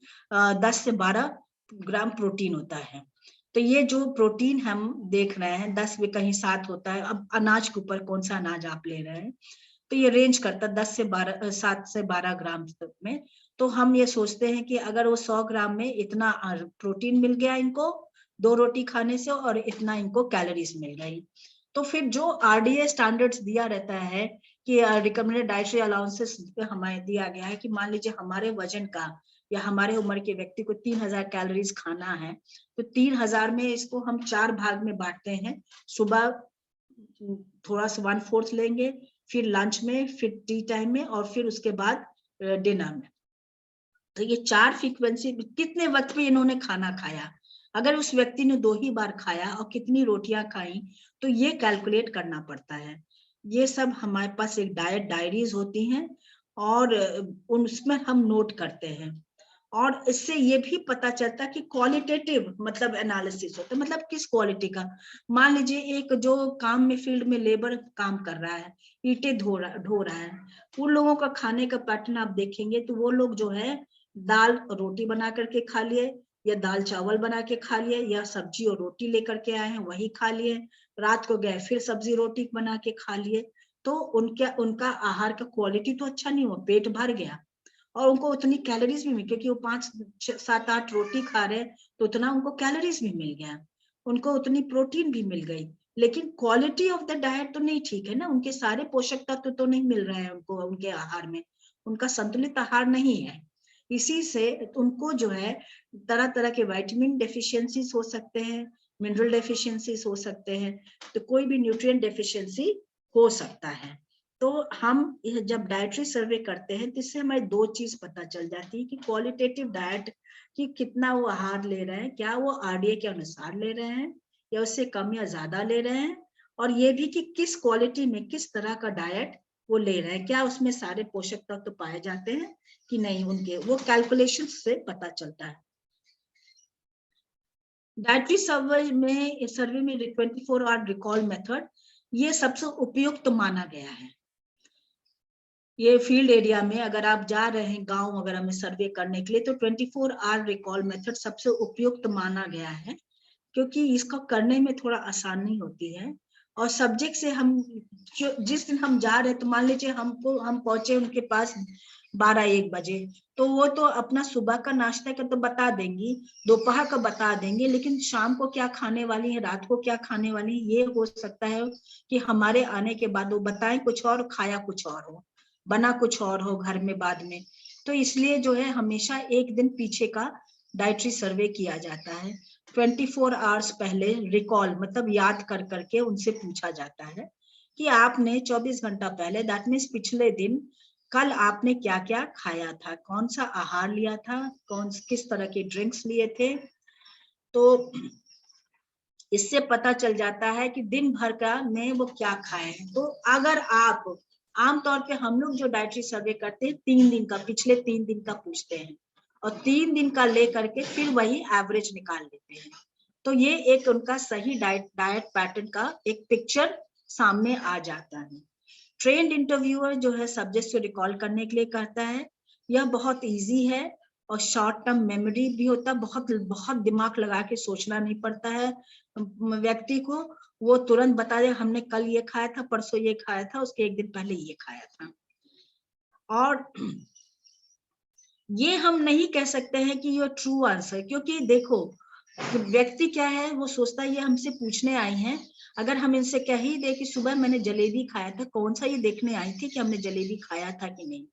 10 से 12 ग्राम प्रोटीन होता है। तो ये जो प्रोटीन हम देख रहे हैं 10 में कहीं 7 होता है। अब अनाज के ऊपर कौन सा अनाज आप ले रहे हैं, तो ये रेंज करता है 7 से 12 ग्राम तक में। तो हम ये सोचते हैं कि अगर वो 100 ग्राम में इतना प्रोटीन मिल गया इनको 2 रोटी खाने से, और इतना इनको कैलोरीज मिल गई, तो फिर जो आरडीए स्टैंडर्ड्स दिया रहता है कि रिकमेंडेड डाइटरी अलाउंसेस हमें दिया गया है कि मान लीजिए हमारे वजन का या हमारे उम्र के व्यक्ति को 3000 कैलोरीज खाना है, तो 3000 में इसको हम 4 भाग में बांटते हैं। सुबह थोड़ा सा 1/4 लेंगे, फिर लंच में, फिर टी टाइम में, और फिर उसके बाद डिनर में। तो ये 4 फ्रीक्वेंसी कितने वक्त पे इन्होंने खाना खाया, अगर उस व्यक्ति ने 2 ही बार खाया और कितनी रोटियां खाई, तो ये कैलकुलेट करना पड़ता है। ये सब हमारे पास एक डाइट डायरीज होती हैं और उसमें हम नोट करते हैं। और इससे ये भी पता चलता है कि क्वालिटेटिव मतलब एनालिसिस होता है, मतलब किस क्वालिटी का। मान लीजिए एक जो काम में फील्ड में लेबर काम कर रहा है, ईंटें ढो रहा है, उन लोगों का खाने का पैटर्न आप देखेंगे तो वो लोग जो है दाल रोटी बना करके खा लिए, या दाल चावल बना के खा लिए, या सब्जी और रोटी लेकर के आए हैं वही खा लिए, रात को गए फिर सब्जी रोटी बना के खा लिए। तो उनका आहार का क्वालिटी तो अच्छा नहीं हुआ, पेट भर गया और उनको उतनी कैलोरीज भी मिली, क्योंकि वो 5, 7, 8 रोटी खा रहे तो उतना उनको कैलोरीज भी मिल गया, उनको उतनी प्रोटीन भी मिल गई, लेकिन क्वालिटी ऑफ द डाइट तो नहीं ठीक है ना, उनके सारे पोषक तत्व तो नहीं मिल रहे हैं उनको उनके आहार में, उनका संतुलित आहार नहीं है। इसी से उनको जो है तरह तरह के विटामिन डेफिशिएंसीज हो सकते हैं, मिनरल डेफिशिएंसीज हो सकते हैं, तो कोई भी न्यूट्रिएंट डेफिशिएंसी हो सकता है। तो हम जब डाइटरी सर्वे करते हैं तो इससे हमें 2 चीज पता चल जाती है कि क्वालिटेटिव डाइट कि कितना वो आहार ले रहे हैं, क्या वो आरडीए के अनुसार ले रहे हैं या उससे कम या ज्यादा ले रहे हैं, और ये भी कि किस क्वालिटी में किस तरह का डाइट वो ले रहे हैं, क्या उसमें सारे पोषक तत्व तो पाए जाते हैं कि नहीं, उनके वो कैलकुलेशन से पता चलता है। डाइटरी सर्वे में 24 आवर रिकॉल मेथड ये सबसे उपयुक्त माना गया है। ये फील्ड एरिया में अगर आप जा रहे हैं गांव वगैरह में सर्वे करने के लिए तो 24 आवर रिकॉल मेथड सबसे उपयुक्त माना गया है, क्योंकि इसको करने में थोड़ा आसानी होती है। और सब्जेक्ट से हम जिस दिन हम जा रहे हैं तो मान लीजिए हम पहुंचे उनके पास 12-1 बजे, तो वो तो अपना सुबह का नाश्ता का तो बता देंगी, दोपहर का बता देंगे, लेकिन शाम को क्या खाने वाली है, रात को क्या खाने वाली है, ये हो सकता है कि हमारे आने के बाद वो बताएं कुछ और, खाया कुछ और हो, बना कुछ और हो घर में बाद में। तो इसलिए जो है हमेशा एक दिन पीछे का डाइटरी सर्वे किया जाता है। 24 आवर्स पहले रिकॉल मतलब याद कर करके उनसे पूछा जाता है कि आपने 24 घंटा पहले, दैट मीन्स पिछले दिन, कल आपने क्या क्या खाया था, कौन सा आहार लिया था, किस तरह के ड्रिंक्स लिए थे। तो इससे पता चल जाता है कि दिन भर का में वो क्या खाए हैं। तो अगर आप आमतौर पे हम लोग जो डाइटरी सर्वे करते हैं 3 दिन का, पिछले 3 दिन का पूछते हैं और 3 दिन का ले करके फिर वही एवरेज निकाल लेते हैं। तो ये एक उनका सही डाइट पैटर्न का एक पिक्चर सामने आ जाता है। ट्रेंड इंटरव्यूअर जो है सब्जेक्ट को रिकॉल करने के लिए कहता है, यह बहुत इजी है और शॉर्ट टर्म मेमोरी भी होता है, बहुत दिमाग लगा के सोचना नहीं पड़ता है व्यक्ति को, वो तुरंत बता दे हमने कल ये खाया था, परसों ये खाया था, उसके 1 दिन पहले ये खाया था। और ये हम नहीं कह सकते हैं कि ये ट्रू आंसर, क्योंकि देखो व्यक्ति क्या है, वो सोचता है ये हमसे पूछने आई हैं, अगर हम इनसे कह ही दे कि सुबह मैंने जलेबी खाया था, कौन सा ये देखने आई थी कि हमने जलेबी खाया था कि नहीं,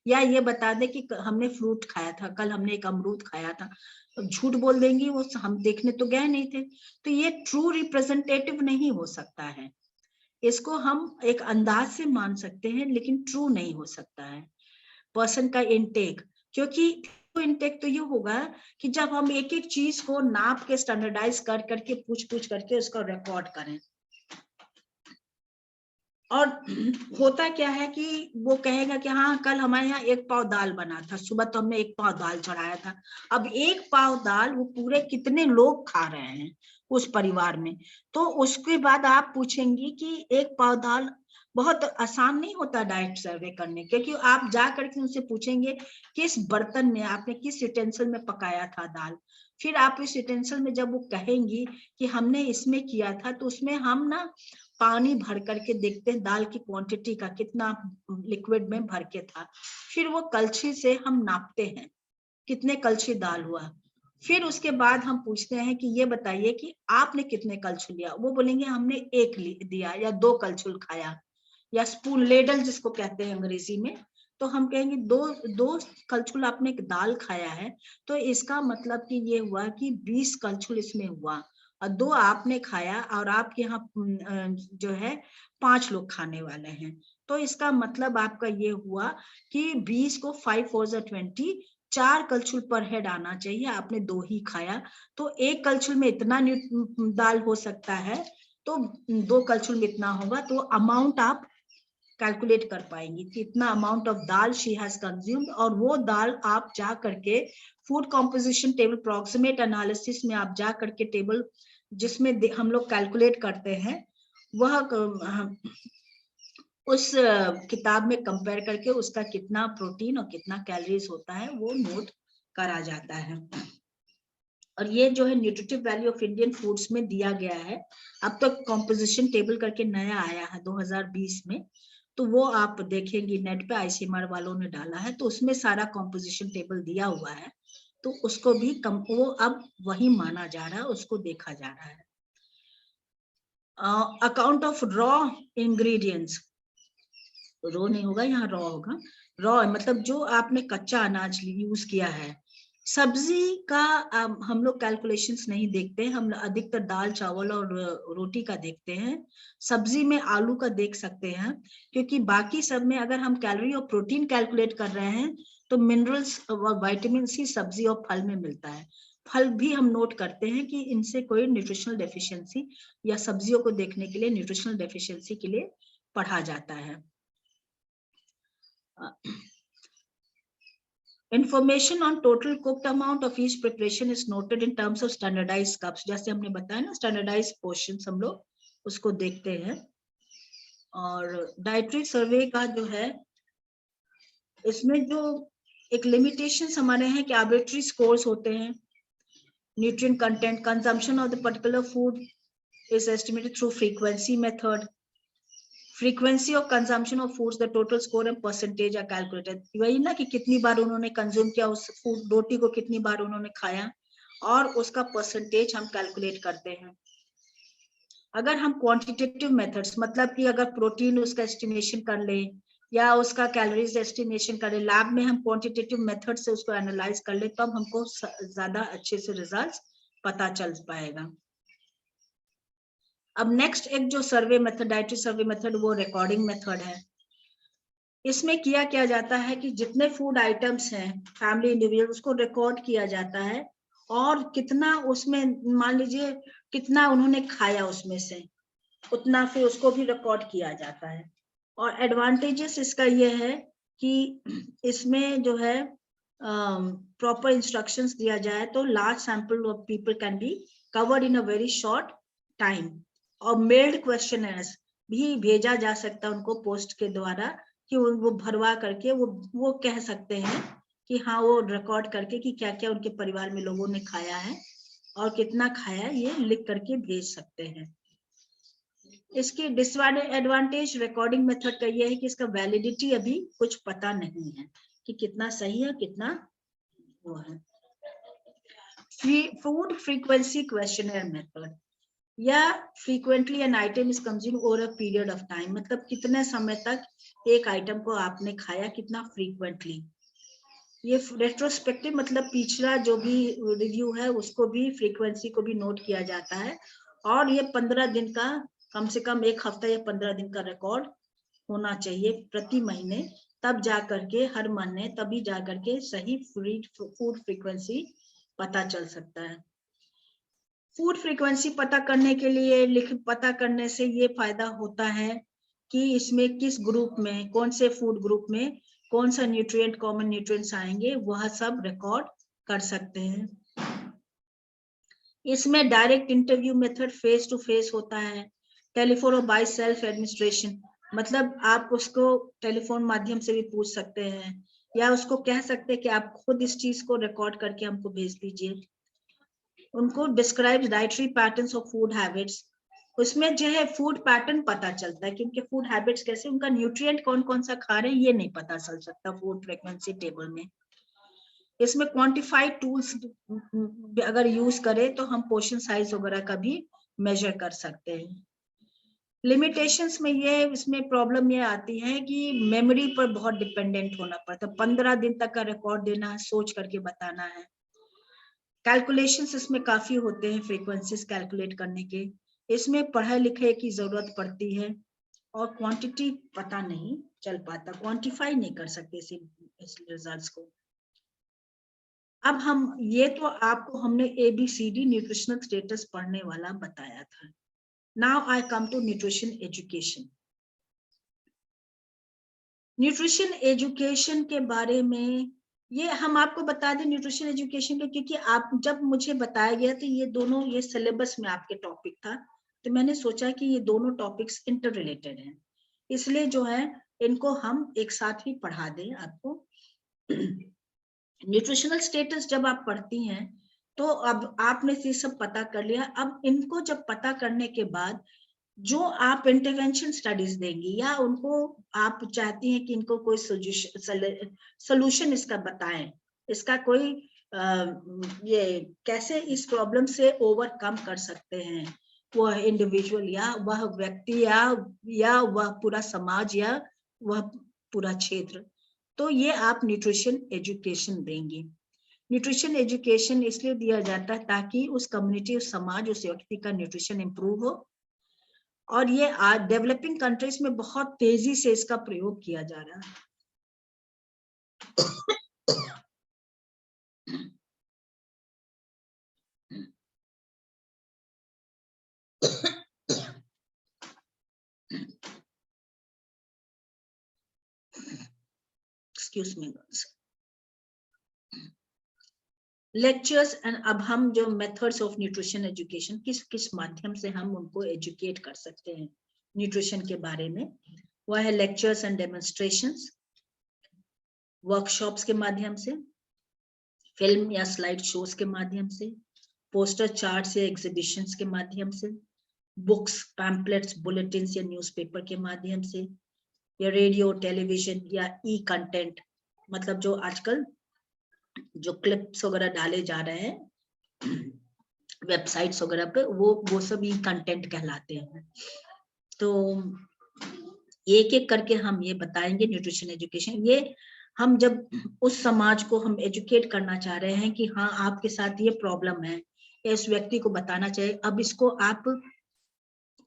या ये बता दे कि हमने फ्रूट खाया था, कल हमने एक अमरूद खाया था, तो झूठ बोल देंगी, वो हम देखने तो गए नहीं थे। तो ये ट्रू रिप्रेजेंटेटिव नहीं हो सकता है, इसको हम एक अंदाज से मान सकते हैं लेकिन ट्रू नहीं हो सकता है। पर्सन का इनटेक, क्योंकि इनटेक तो ये होगा कि जब हम एक एक चीज को नाप के स्टैंडर्डाइज कर करके पूछ करके उसका रिकॉर्ड करें। और होता क्या है कि वो कहेगा कि हाँ कल हमारे यहाँ 1 पाव दाल बना था, सुबह तो हमने 1 पाव दाल चढ़ाया था। अब 1 पाव दाल वो पूरे कितने लोग खा रहे हैं उस परिवार में, तो उसके बाद आप पूछेंगी कि 1 पाव दाल, बहुत आसान नहीं होता डाइट सर्वे करने, क्योंकि आप जा करके उनसे पूछेंगे किस बर्तन में आपने किस यूटेंसिल में पकाया था दाल, फिर आप इस यूटेंसिल में जब वो कहेंगी कि हमने इसमें किया था, तो उसमें हम ना पानी भर करके देखते हैं दाल की क्वांटिटी का कितना लिक्विड में भर के था, फिर वो कलछी से हम नापते हैं कितने कलछी दाल हुआ, फिर उसके बाद हम पूछते हैं कि ये बताइए कि आपने कितने कलछुल लिया, वो बोलेंगे हमने 1 दिया या 2 कलछुल खाया, या स्पून लेडल जिसको कहते हैं अंग्रेजी में, तो हम कहेंगे 2 कलछुल आपने दाल खाया है, तो इसका मतलब कि ये हुआ कि 20 कलछुल इसमें हुआ, और 2 आपने खाया और आपके यहाँ जो है 5 लोग खाने वाले हैं, तो इसका मतलब आपका ये हुआ कि 20 को 5 4 20, 4 कलछुल पर हेड आना चाहिए, आपने 2 ही खाया, तो 1 कलछुल में इतना दाल हो सकता है, तो 2 कलछुल में इतना होगा, तो अमाउंट आप कैलकुलेट कर पाएंगी कि इतना amount of dal she has consumed, और वो दाल आप जा करके food composition table proximate analysis में आप जा करके टेबल जिसमें हम लोग कैलकुलेट करते हैं, वह उस किताब में कंपेयर करके उसका कितना प्रोटीन और कितना कैलोरीज होता है वो नोट करा जाता है। और ये जो है nutritive value of Indian foods में दिया गया है, अब तक कॉम्पोजिशन टेबल करके नया आया है 2020 में, तो वो आप देखेंगे नेट पे आईसीएमआर वालों ने डाला है, तो उसमें सारा कॉम्पोजिशन टेबल दिया हुआ है, तो उसको भी वो अब वही माना जा रहा है, उसको देखा जा रहा है। Account of raw ingredients, raw नहीं होगा यहाँ, रॉ होगा। रॉ मतलब जो आपने कच्चा अनाज यूज किया है। सब्जी का हम लोग कैलकुलेशंस नहीं देखते, हम अधिकतर दाल चावल और रोटी का देखते हैं। सब्जी में आलू का देख सकते हैं, क्योंकि बाकी सब में अगर हम कैलोरी और प्रोटीन कैलकुलेट कर रहे हैं तो मिनरल्स और विटामिन सी सब्जी और फल में मिलता है। फल भी हम नोट करते हैं कि इनसे कोई न्यूट्रिशनल डेफिशिएंसी, या सब्जियों को देखने के लिए न्यूट्रिशनल डेफिशिएंसी के लिए पढ़ा जाता है। Information on total cooked amount of each preparation is noted in terms of standardized cups. जैसे हमने बताया ना, standardized portions हम लोग उसको देखते हैं। और डाइटरी सर्वे का जो है, इसमें जो एक लिमिटेशंस हमारे हैं कि आर्बिट्री स्कोर्स होते हैं। Nutrient content, consumption of the particular food is estimated through frequency method. Frequency of consumption of foods, the total score and percentage are calculated. वही ना कि कितनी बार उन्होंने कंज्यूम किया उस फूड, रोटी को कितनी बार उन्होंने खाया, और उसका परसेंटेज हम कैलकुलेट करते हैं। अगर हम क्वांटिटेटिव मेथड्स, मतलब कि अगर प्रोटीन उसका एस्टिमेशन कर ले या उसका कैलोरीज एस्टिमेशन कर ले, लैब में हम क्वांटिटेटिव मेथड से उसको एनालाइज कर ले, तब हमको ज्यादा अच्छे से रिजल्ट्स पता चल पाएगा। अब नेक्स्ट एक जो survey method, dietary survey method, वो रिकॉर्डिंग मेथड है। इसमें क्या जाता है कि जितने फूड आइटम्स हैं फैमिली इंडिविजुअल, उसको रिकॉर्ड किया जाता है, और कितना उसमें, मान लीजिए कितना उन्होंने खाया उसमें से, उतना फिर उसको भी रिकॉर्ड किया जाता है। और एडवांटेजेस इसका ये है कि इसमें जो है प्रॉपर इंस्ट्रक्शंस दिया जाए तो large sample of people can be covered in a very short time. और मेल्ड क्वेश्चनर्स भी भेजा जा सकता है उनको पोस्ट के द्वारा, कि वो भरवा करके वो कह सकते हैं कि हाँ, वो रिकॉर्ड करके कि क्या क्या उनके परिवार में लोगों ने खाया है और कितना खाया है, ये लिख करके भेज सकते हैं। इसकी डिसएडवांटेज रिकॉर्डिंग मेथड का ये है कि इसका वैलिडिटी अभी कुछ पता नहीं है कि कितना सही है, कितना वो है। फूड फ्रीक्वेंसी क्वेश्चनर मेथड, या frequently an item is consume over a period of time, मतलब कितने समय तक एक आइटम को आपने खाया, कितना फ्रीक्वेंटली। ये रेट्रोस्पेक्टिव मतलब पिछला जो भी रिव्यू है उसको भी, फ्रीक्वेंसी को भी नोट किया जाता है। और ये 15 दिन का, कम से कम एक हफ्ता या 15 दिन का रिकॉर्ड होना चाहिए प्रति महीने, तब जा करके हर महीने, तभी जा करके सही फूड फ्रीक्वेंसी पता चल सकता है। फूड फ्रीक्वेंसी पता करने के लिए पता करने से ये फायदा होता है कि इसमें किस ग्रुप में, कौन से फूड ग्रुप में कौन सा न्यूट्रिएंट, कॉमन न्यूट्रिएंट्स आएंगे, वह सब रिकॉर्ड कर सकते हैं। इसमें direct interview method face to face होता है। टेलीफोन और बाय सेल्फ एडमिनिस्ट्रेशन, मतलब आप उसको टेलीफोन माध्यम से भी पूछ सकते हैं, या उसको कह सकते हैं कि आप खुद इस चीज को रिकॉर्ड करके हमको भेज दीजिए। उनको describe dietary patterns of food habits, उसमें जो है फूड पैटर्न पता चलता है कि उनके फूड हैबिट्स कैसे, उनका न्यूट्रिएंट कौन कौन सा खा रहे हैं ये नहीं पता चल सकता फूड फ्रीक्वेंसी टेबल में। इसमें क्वांटिफाइड टूल्स अगर यूज करें तो हम पोर्शन साइज वगैरह का भी मेजर कर सकते हैं। लिमिटेशंस में ये, इसमें प्रॉब्लम ये आती है कि मेमोरी पर बहुत डिपेंडेंट होना पड़ता है। 15 दिन तक का रिकॉर्ड देना है, सोच करके बताना है। कैलकुलेशंस इसमें काफी होते हैं फ्रीक्वेंसीज कैलकुलेट करने के, इसमें पढ़ाई लिखाई की जरूरत पड़ती है, और क्वांटिटी पता नहीं चल पाता, क्वांटिफाई नहीं कर सकते इस रिजल्ट्स को। अब हम ये तो आपको हमने ABCD न्यूट्रिशनल स्टेटस पढ़ने वाला बताया था। Now I come to nutrition education. Nutrition education के बारे में ये हम आपको बता दें न्यूट्रिशन एजुकेशन के, क्योंकि आप जब मुझे बताया गया तो ये दोनों ये सिलेबस में आपके टॉपिक था, तो मैंने सोचा कि ये दोनों टॉपिक्स इंटर रिलेटेड हैं, इसलिए जो है इनको हम एक साथ ही पढ़ा दें आपको। न्यूट्रिशनल स्टेटस जब आप पढ़ती हैं तो अब आपने ये सब पता कर लिया। अब इनको जब पता करने के बाद जो आप इंटरवेंशन स्टडीज देंगी या उनको आप चाहती हैं कि इनको कोई सोल्यूशन इसका बताएं, इसका कोई ये कैसे इस प्रॉब्लम से ओवरकम कर सकते हैं वह इंडिविजुअल या वह व्यक्ति या वह पूरा समाज या वह पूरा क्षेत्र, तो ये आप न्यूट्रिशन एजुकेशन देंगे। न्यूट्रिशन एजुकेशन इसलिए दिया जाता है ताकि उस कम्युनिटी, उस समाज, उस व्यक्ति का न्यूट्रिशन इंप्रूव हो, और ये आज डेवलपिंग कंट्रीज में बहुत तेजी से इसका प्रयोग किया जा रहा है। Excuse me. लेक्चर्स एंड अब हम जो मेथड्स ऑफ न्यूट्रिशन एजुकेशन किस किस माध्यम से हम उनको एजुकेट कर सकते हैं न्यूट्रिशन के बारे में, वह है लेक्चर्स एंड डेमोन्स्ट्रेशंस, वर्कशॉप्स के माध्यम से, फिल्म या स्लाइड शोज के माध्यम से, पोस्टर चार्ट्स या एग्जीबिशंस के माध्यम से, बुक्स, पैम्पलेट्स, बुलेटिन्स या न्यूज़पेपर के माध्यम से, या रेडियो, टेलीविजन या ई कंटेंट, मतलब जो आजकल जो क्लिप्स वगैरह डाले जा रहे हैं वेबसाइट्स वगैरह पे, वो सब ई कंटेंट कहलाते हैं। तो एक एक करके हम ये बताएंगे न्यूट्रिशन एजुकेशन। ये हम जब उस समाज को हम एजुकेट करना चाह रहे हैं कि हाँ आपके साथ ये प्रॉब्लम है, या इस व्यक्ति को बताना चाहिए अब इसको आप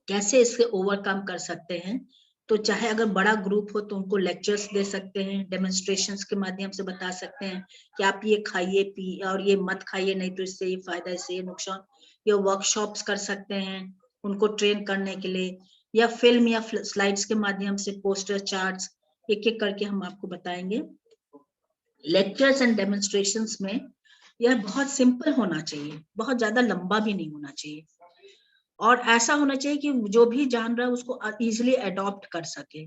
कैसे इससे ओवरकम कर सकते हैं, तो चाहे अगर बड़ा ग्रुप हो तो उनको लेक्चर्स दे सकते हैं, डेमोन्स्ट्रेशंस के माध्यम से बता सकते हैं कि आप ये खाइए पी और ये मत खाइए, नहीं तो इससे ये फायदा, इससे ये नुकसान, या वर्कशॉप्स कर सकते हैं उनको ट्रेन करने के लिए, या फिल्म या स्लाइड्स के माध्यम से, पोस्टर, चार्ट्स, एक एक करके हम आपको बताएंगे। लेक्चर्स एंड डेमोन्स्ट्रेशंस में यह बहुत सिंपल होना चाहिए, बहुत ज्यादा लंबा भी नहीं होना चाहिए, और ऐसा होना चाहिए कि जो भी जान रहा है उसको इजीली अडॉप्ट कर सके,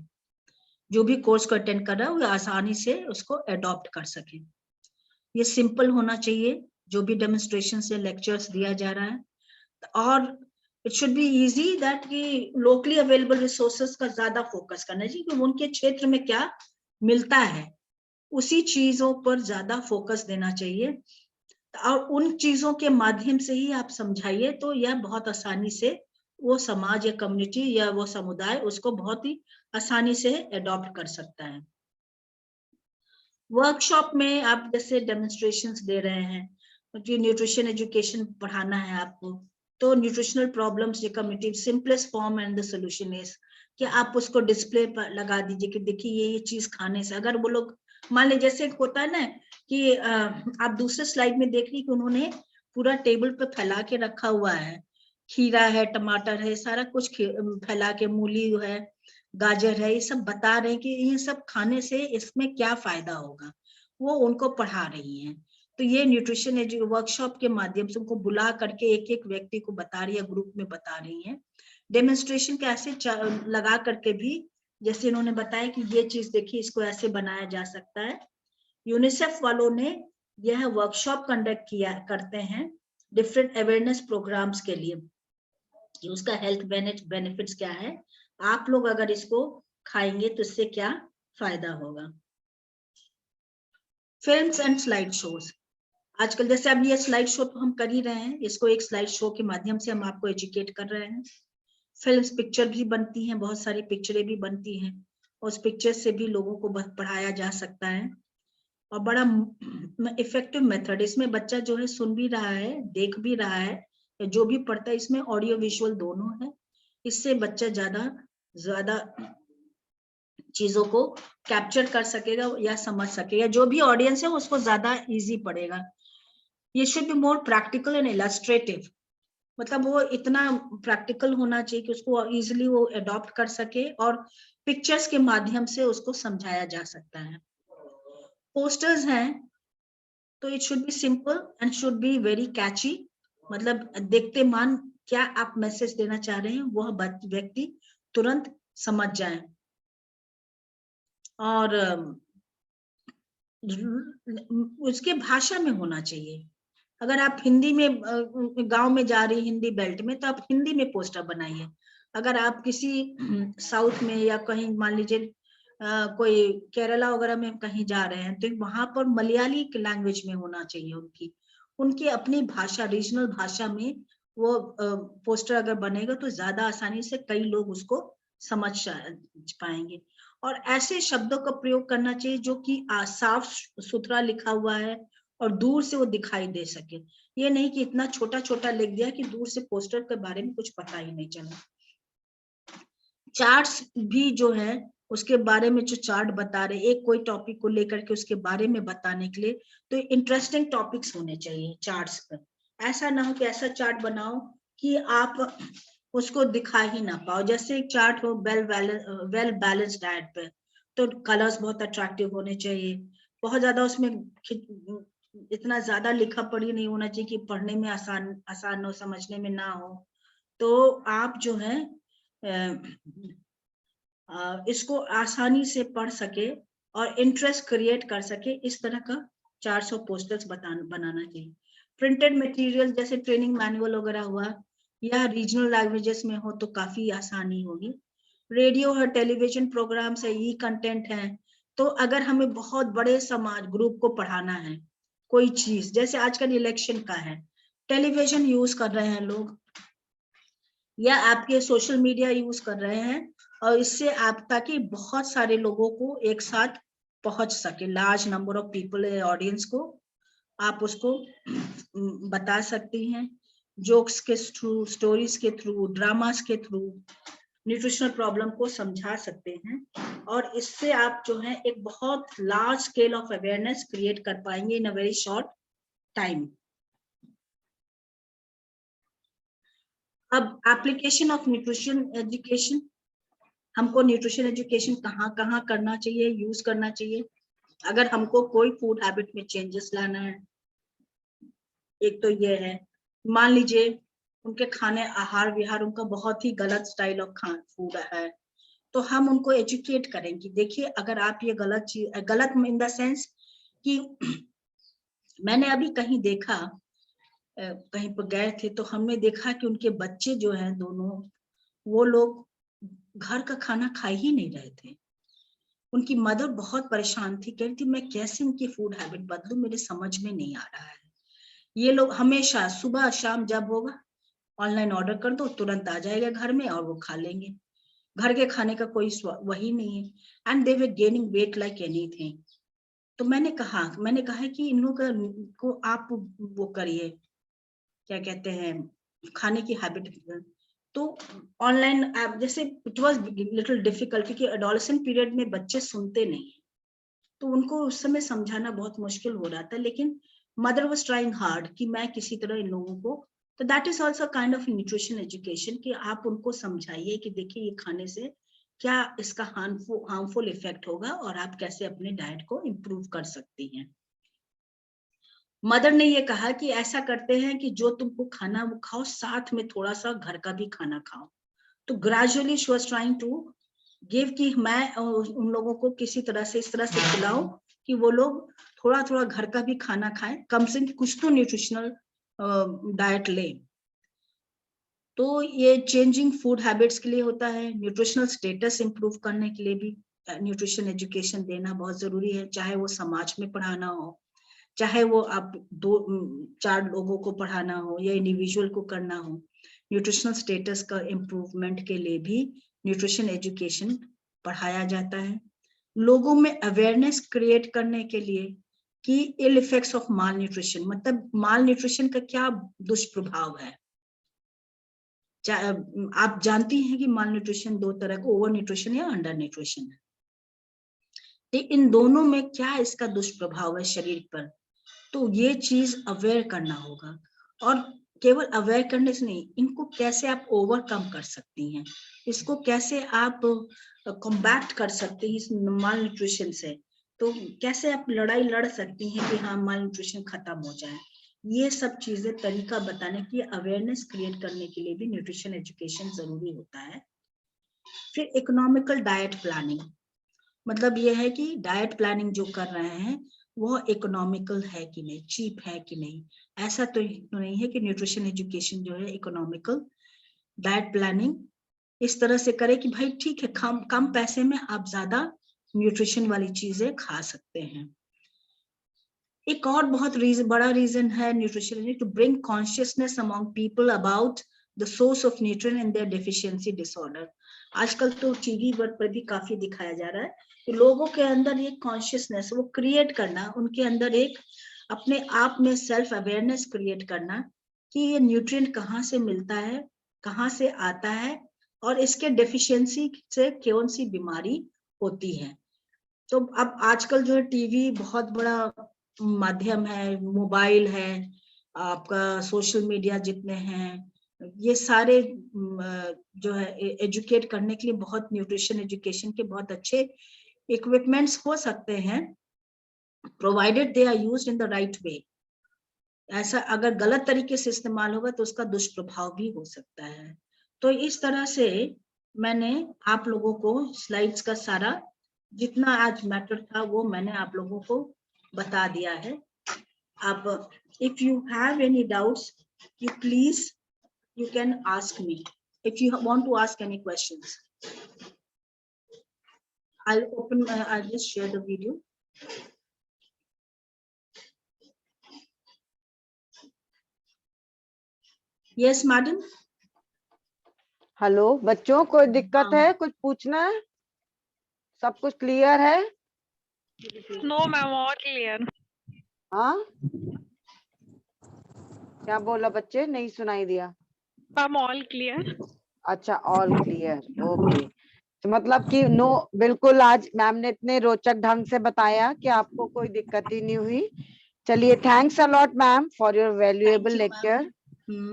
जो भी कोर्स को अटेंड कर रहा है वो आसानी से उसको अडॉप्ट कर सके। ये सिंपल होना चाहिए जो भी डेमोन्स्ट्रेशन से लेक्चर्स दिया जा रहा है, और it should be easy that कि लोकली अवेलेबल रिसोर्सेस का ज्यादा फोकस करना चाहिए कि उनके क्षेत्र में क्या मिलता है उसी चीजों पर ज्यादा फोकस देना चाहिए, और उन चीजों के माध्यम से ही आप समझाइए तो यह बहुत आसानी से वो समाज या कम्युनिटी या वो समुदाय उसको बहुत ही आसानी से अडॉप्ट कर सकता है। वर्कशॉप में आप जैसे डेमोन्स्ट्रेशंस दे रहे हैं, न्यूट्रिशन एजुकेशन पढ़ाना है आपको, तो न्यूट्रिशनल प्रॉब्लम्स जो community simplest form and the solution is कि आप उसको डिस्प्ले पर लगा दीजिए कि देखिए ये चीज खाने से, अगर वो लोग मान लीजिए जैसे होता है ना कि आप दूसरे स्लाइड में देख रही कि उन्होंने पूरा टेबल पे फैला के रखा हुआ है, खीरा है, टमाटर है, सारा कुछ फैला के, मूली है, गाजर है, ये सब बता रहे हैं कि ये सब खाने से इसमें क्या फायदा होगा, वो उनको पढ़ा रही हैं। तो ये न्यूट्रिशन वर्कशॉप के माध्यम से उनको बुला करके एक एक व्यक्ति को बता रही है, ग्रुप में बता रही है। डेमोन्स्ट्रेशन के ऐसे लगा करके भी, जैसे इन्होंने बताया कि ये चीज देखिए इसको ऐसे बनाया जा सकता है। यूनिसेफ वालों ने यह वर्कशॉप कंडक्ट करते हैं डिफरेंट अवेयरनेस प्रोग्राम्स के लिए कि उसका हेल्थ बेनिफिट्स क्या है, आप लोग अगर इसको खाएंगे तो इससे क्या फायदा होगा। फिल्म्स एंड स्लाइड शोज, आजकल जैसे अब ये स्लाइड शो तो हम कर ही रहे हैं, इसको एक स्लाइड शो के माध्यम से हम आपको एजुकेट कर रहे हैं। फिल्म्स, पिक्चर भी बनती हैं, बहुत सारी पिक्चरें भी बनती हैं, उस पिक्चर से भी लोगों को पढ़ाया जा सकता है, और बड़ा इफेक्टिव मेथड, इसमें बच्चा जो है सुन भी रहा है, देख भी रहा है, जो भी पढ़ता है इसमें ऑडियो विजुअल दोनों है, इससे बच्चा ज्यादा चीजों को कैप्चर कर सकेगा या समझ सकेगा, जो भी ऑडियंस है उसको ज्यादा इजी पड़ेगा। ये should be more practical and illustrative, मतलब वो इतना प्रैक्टिकल होना चाहिए कि उसको इजिली वो अडॉप्ट कर सके और पिक्चर्स के माध्यम से उसको समझाया जा सकता है। पोस्टर्स हैं तो it should be simple and should be very catchy, मतलब देखते मान क्या आप मैसेज देना चाह रहे हैं वह व्यक्ति तुरंत समझ जाए। और उसके भाषा में होना चाहिए। अगर आप हिंदी में गांव में जा रही हिंदी बेल्ट में तो आप हिंदी में पोस्टर बनाइए। अगर आप किसी साउथ में या कहीं मान लीजिए कोई केरला वगैरह में कहीं जा रहे हैं तो वहां पर मलयाली लैंग्वेज में होना चाहिए, उनकी अपनी भाषा रीजनल भाषा में वो पोस्टर अगर बनेगा तो ज्यादा आसानी से कई लोग उसको समझ पाएंगे। और ऐसे शब्दों का प्रयोग करना चाहिए जो कि साफ सुथरा लिखा हुआ है और दूर से वो दिखाई दे सके। ये नहीं कि इतना छोटा छोटा लिख दिया कि दूर से पोस्टर के बारे में कुछ पता ही नहीं चला। चार्ट्स भी जो है उसके बारे में जो चार्ट बता रहे, एक कोई टॉपिक को लेकर के उसके बारे में बताने के लिए तो इंटरेस्टिंग टॉपिक्स होने चाहिए चार्ट्स पर। ऐसा ना हो कि ऐसा चार्ट बनाओ कि आप उसको दिखा ही ना पाओ। जैसे एक चार्ट हो वेल बैलेंस्ड डाइट पे तो कलर्स बहुत अट्रैक्टिव होने चाहिए, बहुत ज्यादा उसमें इतना ज्यादा लिखा पढ़ी नहीं होना चाहिए कि पढ़ने में आसान हो, समझने में ना हो। तो आप जो है इसको आसानी से पढ़ सके और इंटरेस्ट क्रिएट कर सके, इस तरह का 400 पोस्टर्स बनाना चाहिए। प्रिंटेड मटेरियल जैसे ट्रेनिंग मैनुअल वगैरह हुआ या रीजनल लैंग्वेजेस में हो तो काफी आसानी होगी। रेडियो और टेलीविजन प्रोग्राम से ई कंटेंट है, तो अगर हमें बहुत बड़े समाज ग्रुप को पढ़ाना है कोई चीज, जैसे आजकल इलेक्शन का है, टेलीविजन यूज कर रहे हैं लोग या आपके सोशल मीडिया यूज कर रहे हैं और इससे आप ताकि बहुत सारे लोगों को एक साथ पहुंच सके, large number of people audience को आप उसको बता सकती हैं। जोक्स के थ्रू, स्टोरीज के थ्रू, ड्रामास के थ्रू न्यूट्रिशनल प्रॉब्लम को समझा सकते हैं और इससे आप जो है एक बहुत large scale of awareness create कर पाएंगे इन अ वेरी शॉर्ट टाइम। अब एप्लीकेशन ऑफ न्यूट्रिशन एजुकेशन, हमको न्यूट्रिशन एजुकेशन कहाँ कहाँ करना चाहिए, यूज करना चाहिए अगर हमको कोई फूड हैबिट में चेंजेस लाना है। एक तो ये है, मान लीजिए उनके खाने आहार विहार उनका बहुत ही गलत स्टाइल ऑफ फूड है, तो हम उनको एजुकेट करें कि देखिए अगर आप ये गलत चीज, गलत इन द सेंस कि मैंने अभी कहीं देखा, कहीं पर गए थे तो हमने देखा कि उनके बच्चे जो हैं दोनों, वो लोग घर का खाना खा ही नहीं रहे थे। उनकी मदर बहुत परेशान थी, कह रही थी मैं कैसे इनकी फूड हैबिट बदलूं, मेरे समझ में नहीं आ रहा है। ये लोग हमेशा सुबह शाम जब होगा ऑनलाइन ऑर्डर कर दो, तुरंत आ जाएगा घर में और वो खा लेंगे। घर के खाने का कोई वही नहीं है, and they were gaining weight like anything. तो मैंने कहा कि इन लोगों को आप वो करिए, क्या कहते हैं, खाने की हैबिट। तो ऑनलाइन ऐप जैसे इट वाज लिटिल डिफिकल्ट क्योंकि एडोलेसेंट पीरियड में बच्चे सुनते नहीं, तो उनको उस समय समझाना बहुत मुश्किल हो रहा था, लेकिन मदर वाज ट्राइंग हार्ड कि मैं किसी तरह इन लोगों को, तो that is also kind of nutrition education कि आप उनको समझाइए कि देखिए ये खाने से क्या इसका हार्मफुल इफेक्ट होगा और आप कैसे अपने डाइट को इम्प्रूव कर सकती हैं। मदर ने ये कहा कि ऐसा करते हैं कि जो तुमको खाना वो खाओ, साथ में थोड़ा सा घर का भी खाना खाओ। तो gradually she was trying to give कि मैं उन लोगों को किसी तरह से इस तरह से खिलाऊं कि वो लोग थोड़ा थोड़ा घर का भी खाना खाएं, कम से कम कुछ तो न्यूट्रिशनल डाइट ले। तो ये चेंजिंग फूड हैबिट्स के लिए होता है, न्यूट्रिशनल स्टेटस इंप्रूव करने के लिए भी न्यूट्रिशन एजुकेशन देना बहुत जरूरी है, चाहे वो समाज में पढ़ाना हो, चाहे वो आप 2-4 लोगों को पढ़ाना हो या इंडिविजुअल को करना हो। न्यूट्रिशनल स्टेटस का इम्प्रूवमेंट के लिए भी न्यूट्रिशन एजुकेशन पढ़ाया जाता है। लोगों में अवेयरनेस क्रिएट करने के लिए कि ill effects of malnutrition, मतलब माल न्यूट्रिशन का क्या दुष्प्रभाव है। आप जानती हैं कि माल न्यूट्रिशन 2 तरह का, ओवर न्यूट्रिशन या अंडर न्यूट्रिशन है। तो इन दोनों में क्या इसका दुष्प्रभाव है शरीर पर, तो ये चीज अवेयर करना होगा, और केवल अवेयर करने से नहीं, इनको कैसे आप ओवरकम कर सकती हैं, इसको कैसे आप कॉम्बैट कर सकते हैं इस माल न्यूट्रिशन से, तो कैसे आप लड़ाई लड़ सकती हैं कि हाँ माल न्यूट्रिशन खत्म हो जाए। ये सब चीजें तरीका बताने की, अवेयरनेस क्रिएट करने के लिए भी न्यूट्रिशन एजुकेशन जरूरी होता है। फिर इकोनॉमिकल डाइट प्लानिंग, मतलब ये है कि डाइट प्लानिंग जो कर रहे हैं वो इकोनॉमिकल है कि नहीं, चीप है कि नहीं। ऐसा तो नहीं है कि न्यूट्रिशन एजुकेशन जो है इकोनॉमिकल डाइट प्लानिंग इस तरह से करे कि भाई ठीक है, कम पैसे में आप ज्यादा न्यूट्रिशन वाली चीजें खा सकते हैं। एक और बहुत बड़ा रीजन है nutrition, to bring consciousness among people about the source of nutrient in their deficiency disorder. आजकल तो टीवी पर भी काफी दिखाया जा रहा है कि लोगों के अंदर ये कॉन्शियसनेस वो क्रिएट करना, उनके अंदर एक अपने आप में सेल्फ अवेयरनेस क्रिएट करना कि ये न्यूट्रिएंट कहाँ से मिलता है, कहाँ से आता है, और इसके डेफिशिएंसी से कौन सी बीमारी होती है। तो अब आजकल जो है टीवी बहुत बड़ा माध्यम है, मोबाइल है, आपका सोशल मीडिया जितने हैं, ये सारे जो है एजुकेट करने के लिए बहुत न्यूट्रिशन एजुकेशन के बहुत अच्छे इक्विपमेंट्स हो सकते हैं, provided they are used in the right way. ऐसा अगर गलत तरीके से इस्तेमाल होगा तो उसका दुष्प्रभाव भी हो सकता है। तो इस तरह से मैंने आप लोगों को स्लाइड्स का सारा जितना आज मैटर था वो मैंने आप लोगों को बता दिया है। अब if you have any doubts you please you can ask me if you want to ask any questions. I'll just share the video. Yes madam. Hello बच्चों, कोई दिक्कत है, कुछ पूछना है? सब कुछ क्लियर है? No ma'am, all clear. हाँ, क्या बोला बच्चे, नहीं सुनाई दिया? Ma'am all clear. अच्छा, ऑल क्लियर, ओके। तो मतलब कि नो, बिल्कुल आज मैम ने इतने रोचक ढंग से बताया कि आपको कोई दिक्कत ही नहीं हुई। चलिए, thanks a lot ma'am for your valuable lecture.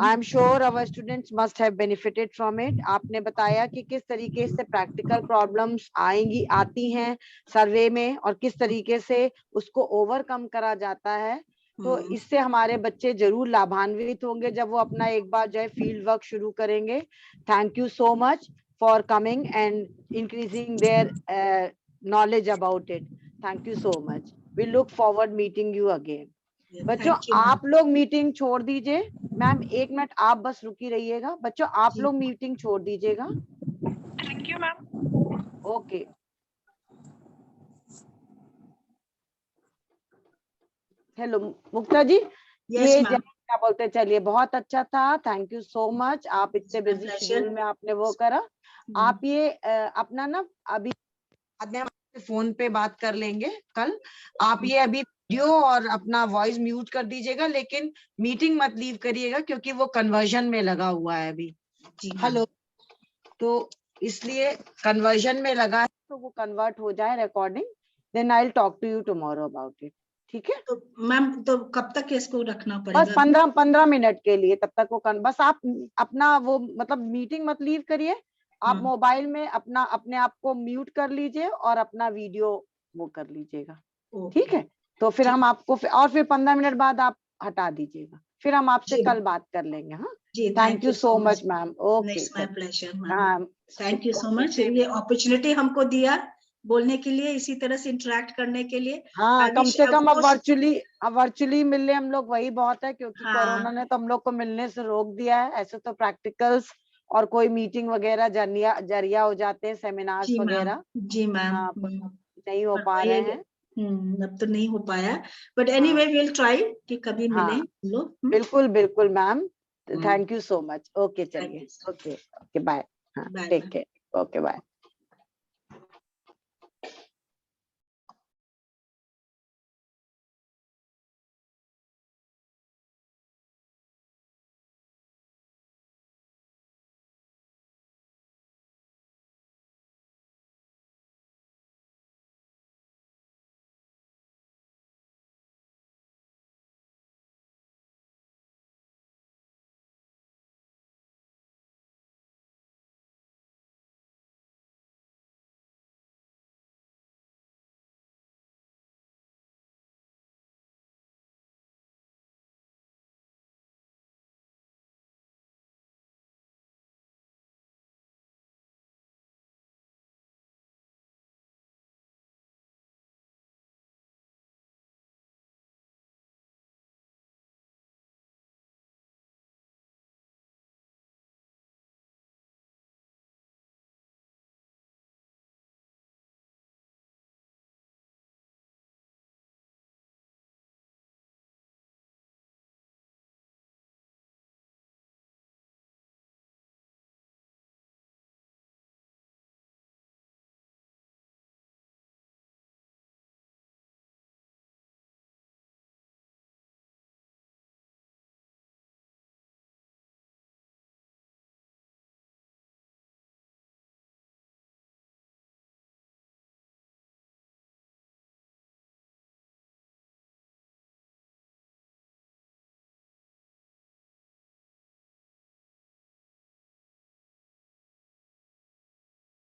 I am sure our students must have benefited from it. आपने बताया कि किस तरीके से प्रैक्टिकल प्रॉब्लम्स आती हैं सर्वे में और किस तरीके से उसको ओवरकम करा जाता है। तो इससे हमारे बच्चे जरूर लाभान्वित होंगे जब वो अपना एक बार जो है फील्ड वर्क शुरू करेंगे। Thank you so much for coming and increasing their knowledge about it. Thank you so much. We look forward meeting you again. बच्चों आप लोग मीटिंग छोड़ दीजिए। मैम 1 मिनट आप बस रुकी रहिएगा। बच्चों आप लोग मीटिंग छोड़ दीजिएगा। Thank you ma'am. Okay. Hello Mukta ji, ये क्या बोलते हैं, चलिए बहुत अच्छा था, थैंक यू सो मच। आप इतने बिजी शेड्यूल में आपने वो करा। आप ये अपना ना अभी फोन पे बात कर लेंगे कल। आप ये अभी वीडियो और अपना वॉइस म्यूट कर दीजिएगा, लेकिन मीटिंग मत लीव करिएगा क्योंकि वो कन्वर्जन में लगा हुआ है अभी। हेलो, तो इसलिए कन्वर्जन में लगा है, तो वो कन्वर्ट हो जाए recording, then I will talk to you tomorrow about it. ठीक है? तो मैम तो कब तक इसको रखना पड़ेगा? बस 15 मिनट के लिए, तब तक वो बस आप अपना वो मतलब मीटिंग मत लीव करिए। आप मोबाइल में अपना अपने आप को म्यूट कर लीजिए और अपना वीडियो वो कर लीजिएगा। ठीक है? तो फिर हम आपको और फिर 15 मिनट बाद आप हटा दीजिएगा, फिर हम आपसे कल बात कर लेंगे। हाँ, thank you so much ma'am. Okay, my pleasure ma'am. Thank you so much ये अपॉर्चुनिटी हमको दिया बोलने के लिए, इसी तरह से इंटरेक्ट करने के लिए। हाँ, कम से कम अब वर्चुअली मिलने हम लोग, वही बहुत है, क्योंकि कोरोना ने तो हम लोग को मिलने से रोक दिया है। ऐसे तो प्रैक्टिकल्स और कोई मीटिंग वगैरह जरिया हो जाते हैं, सेमिनार्स वगैरह। जी मैम, नहीं हो पा रहे हैं। अब तो नहीं हो पाया, but anyway we will try कि कभी मिलें हम लोग। बिल्कुल बिल्कुल ma'am, thank you so much. Okay, चलिए, okay bye. Take care. Okay bye.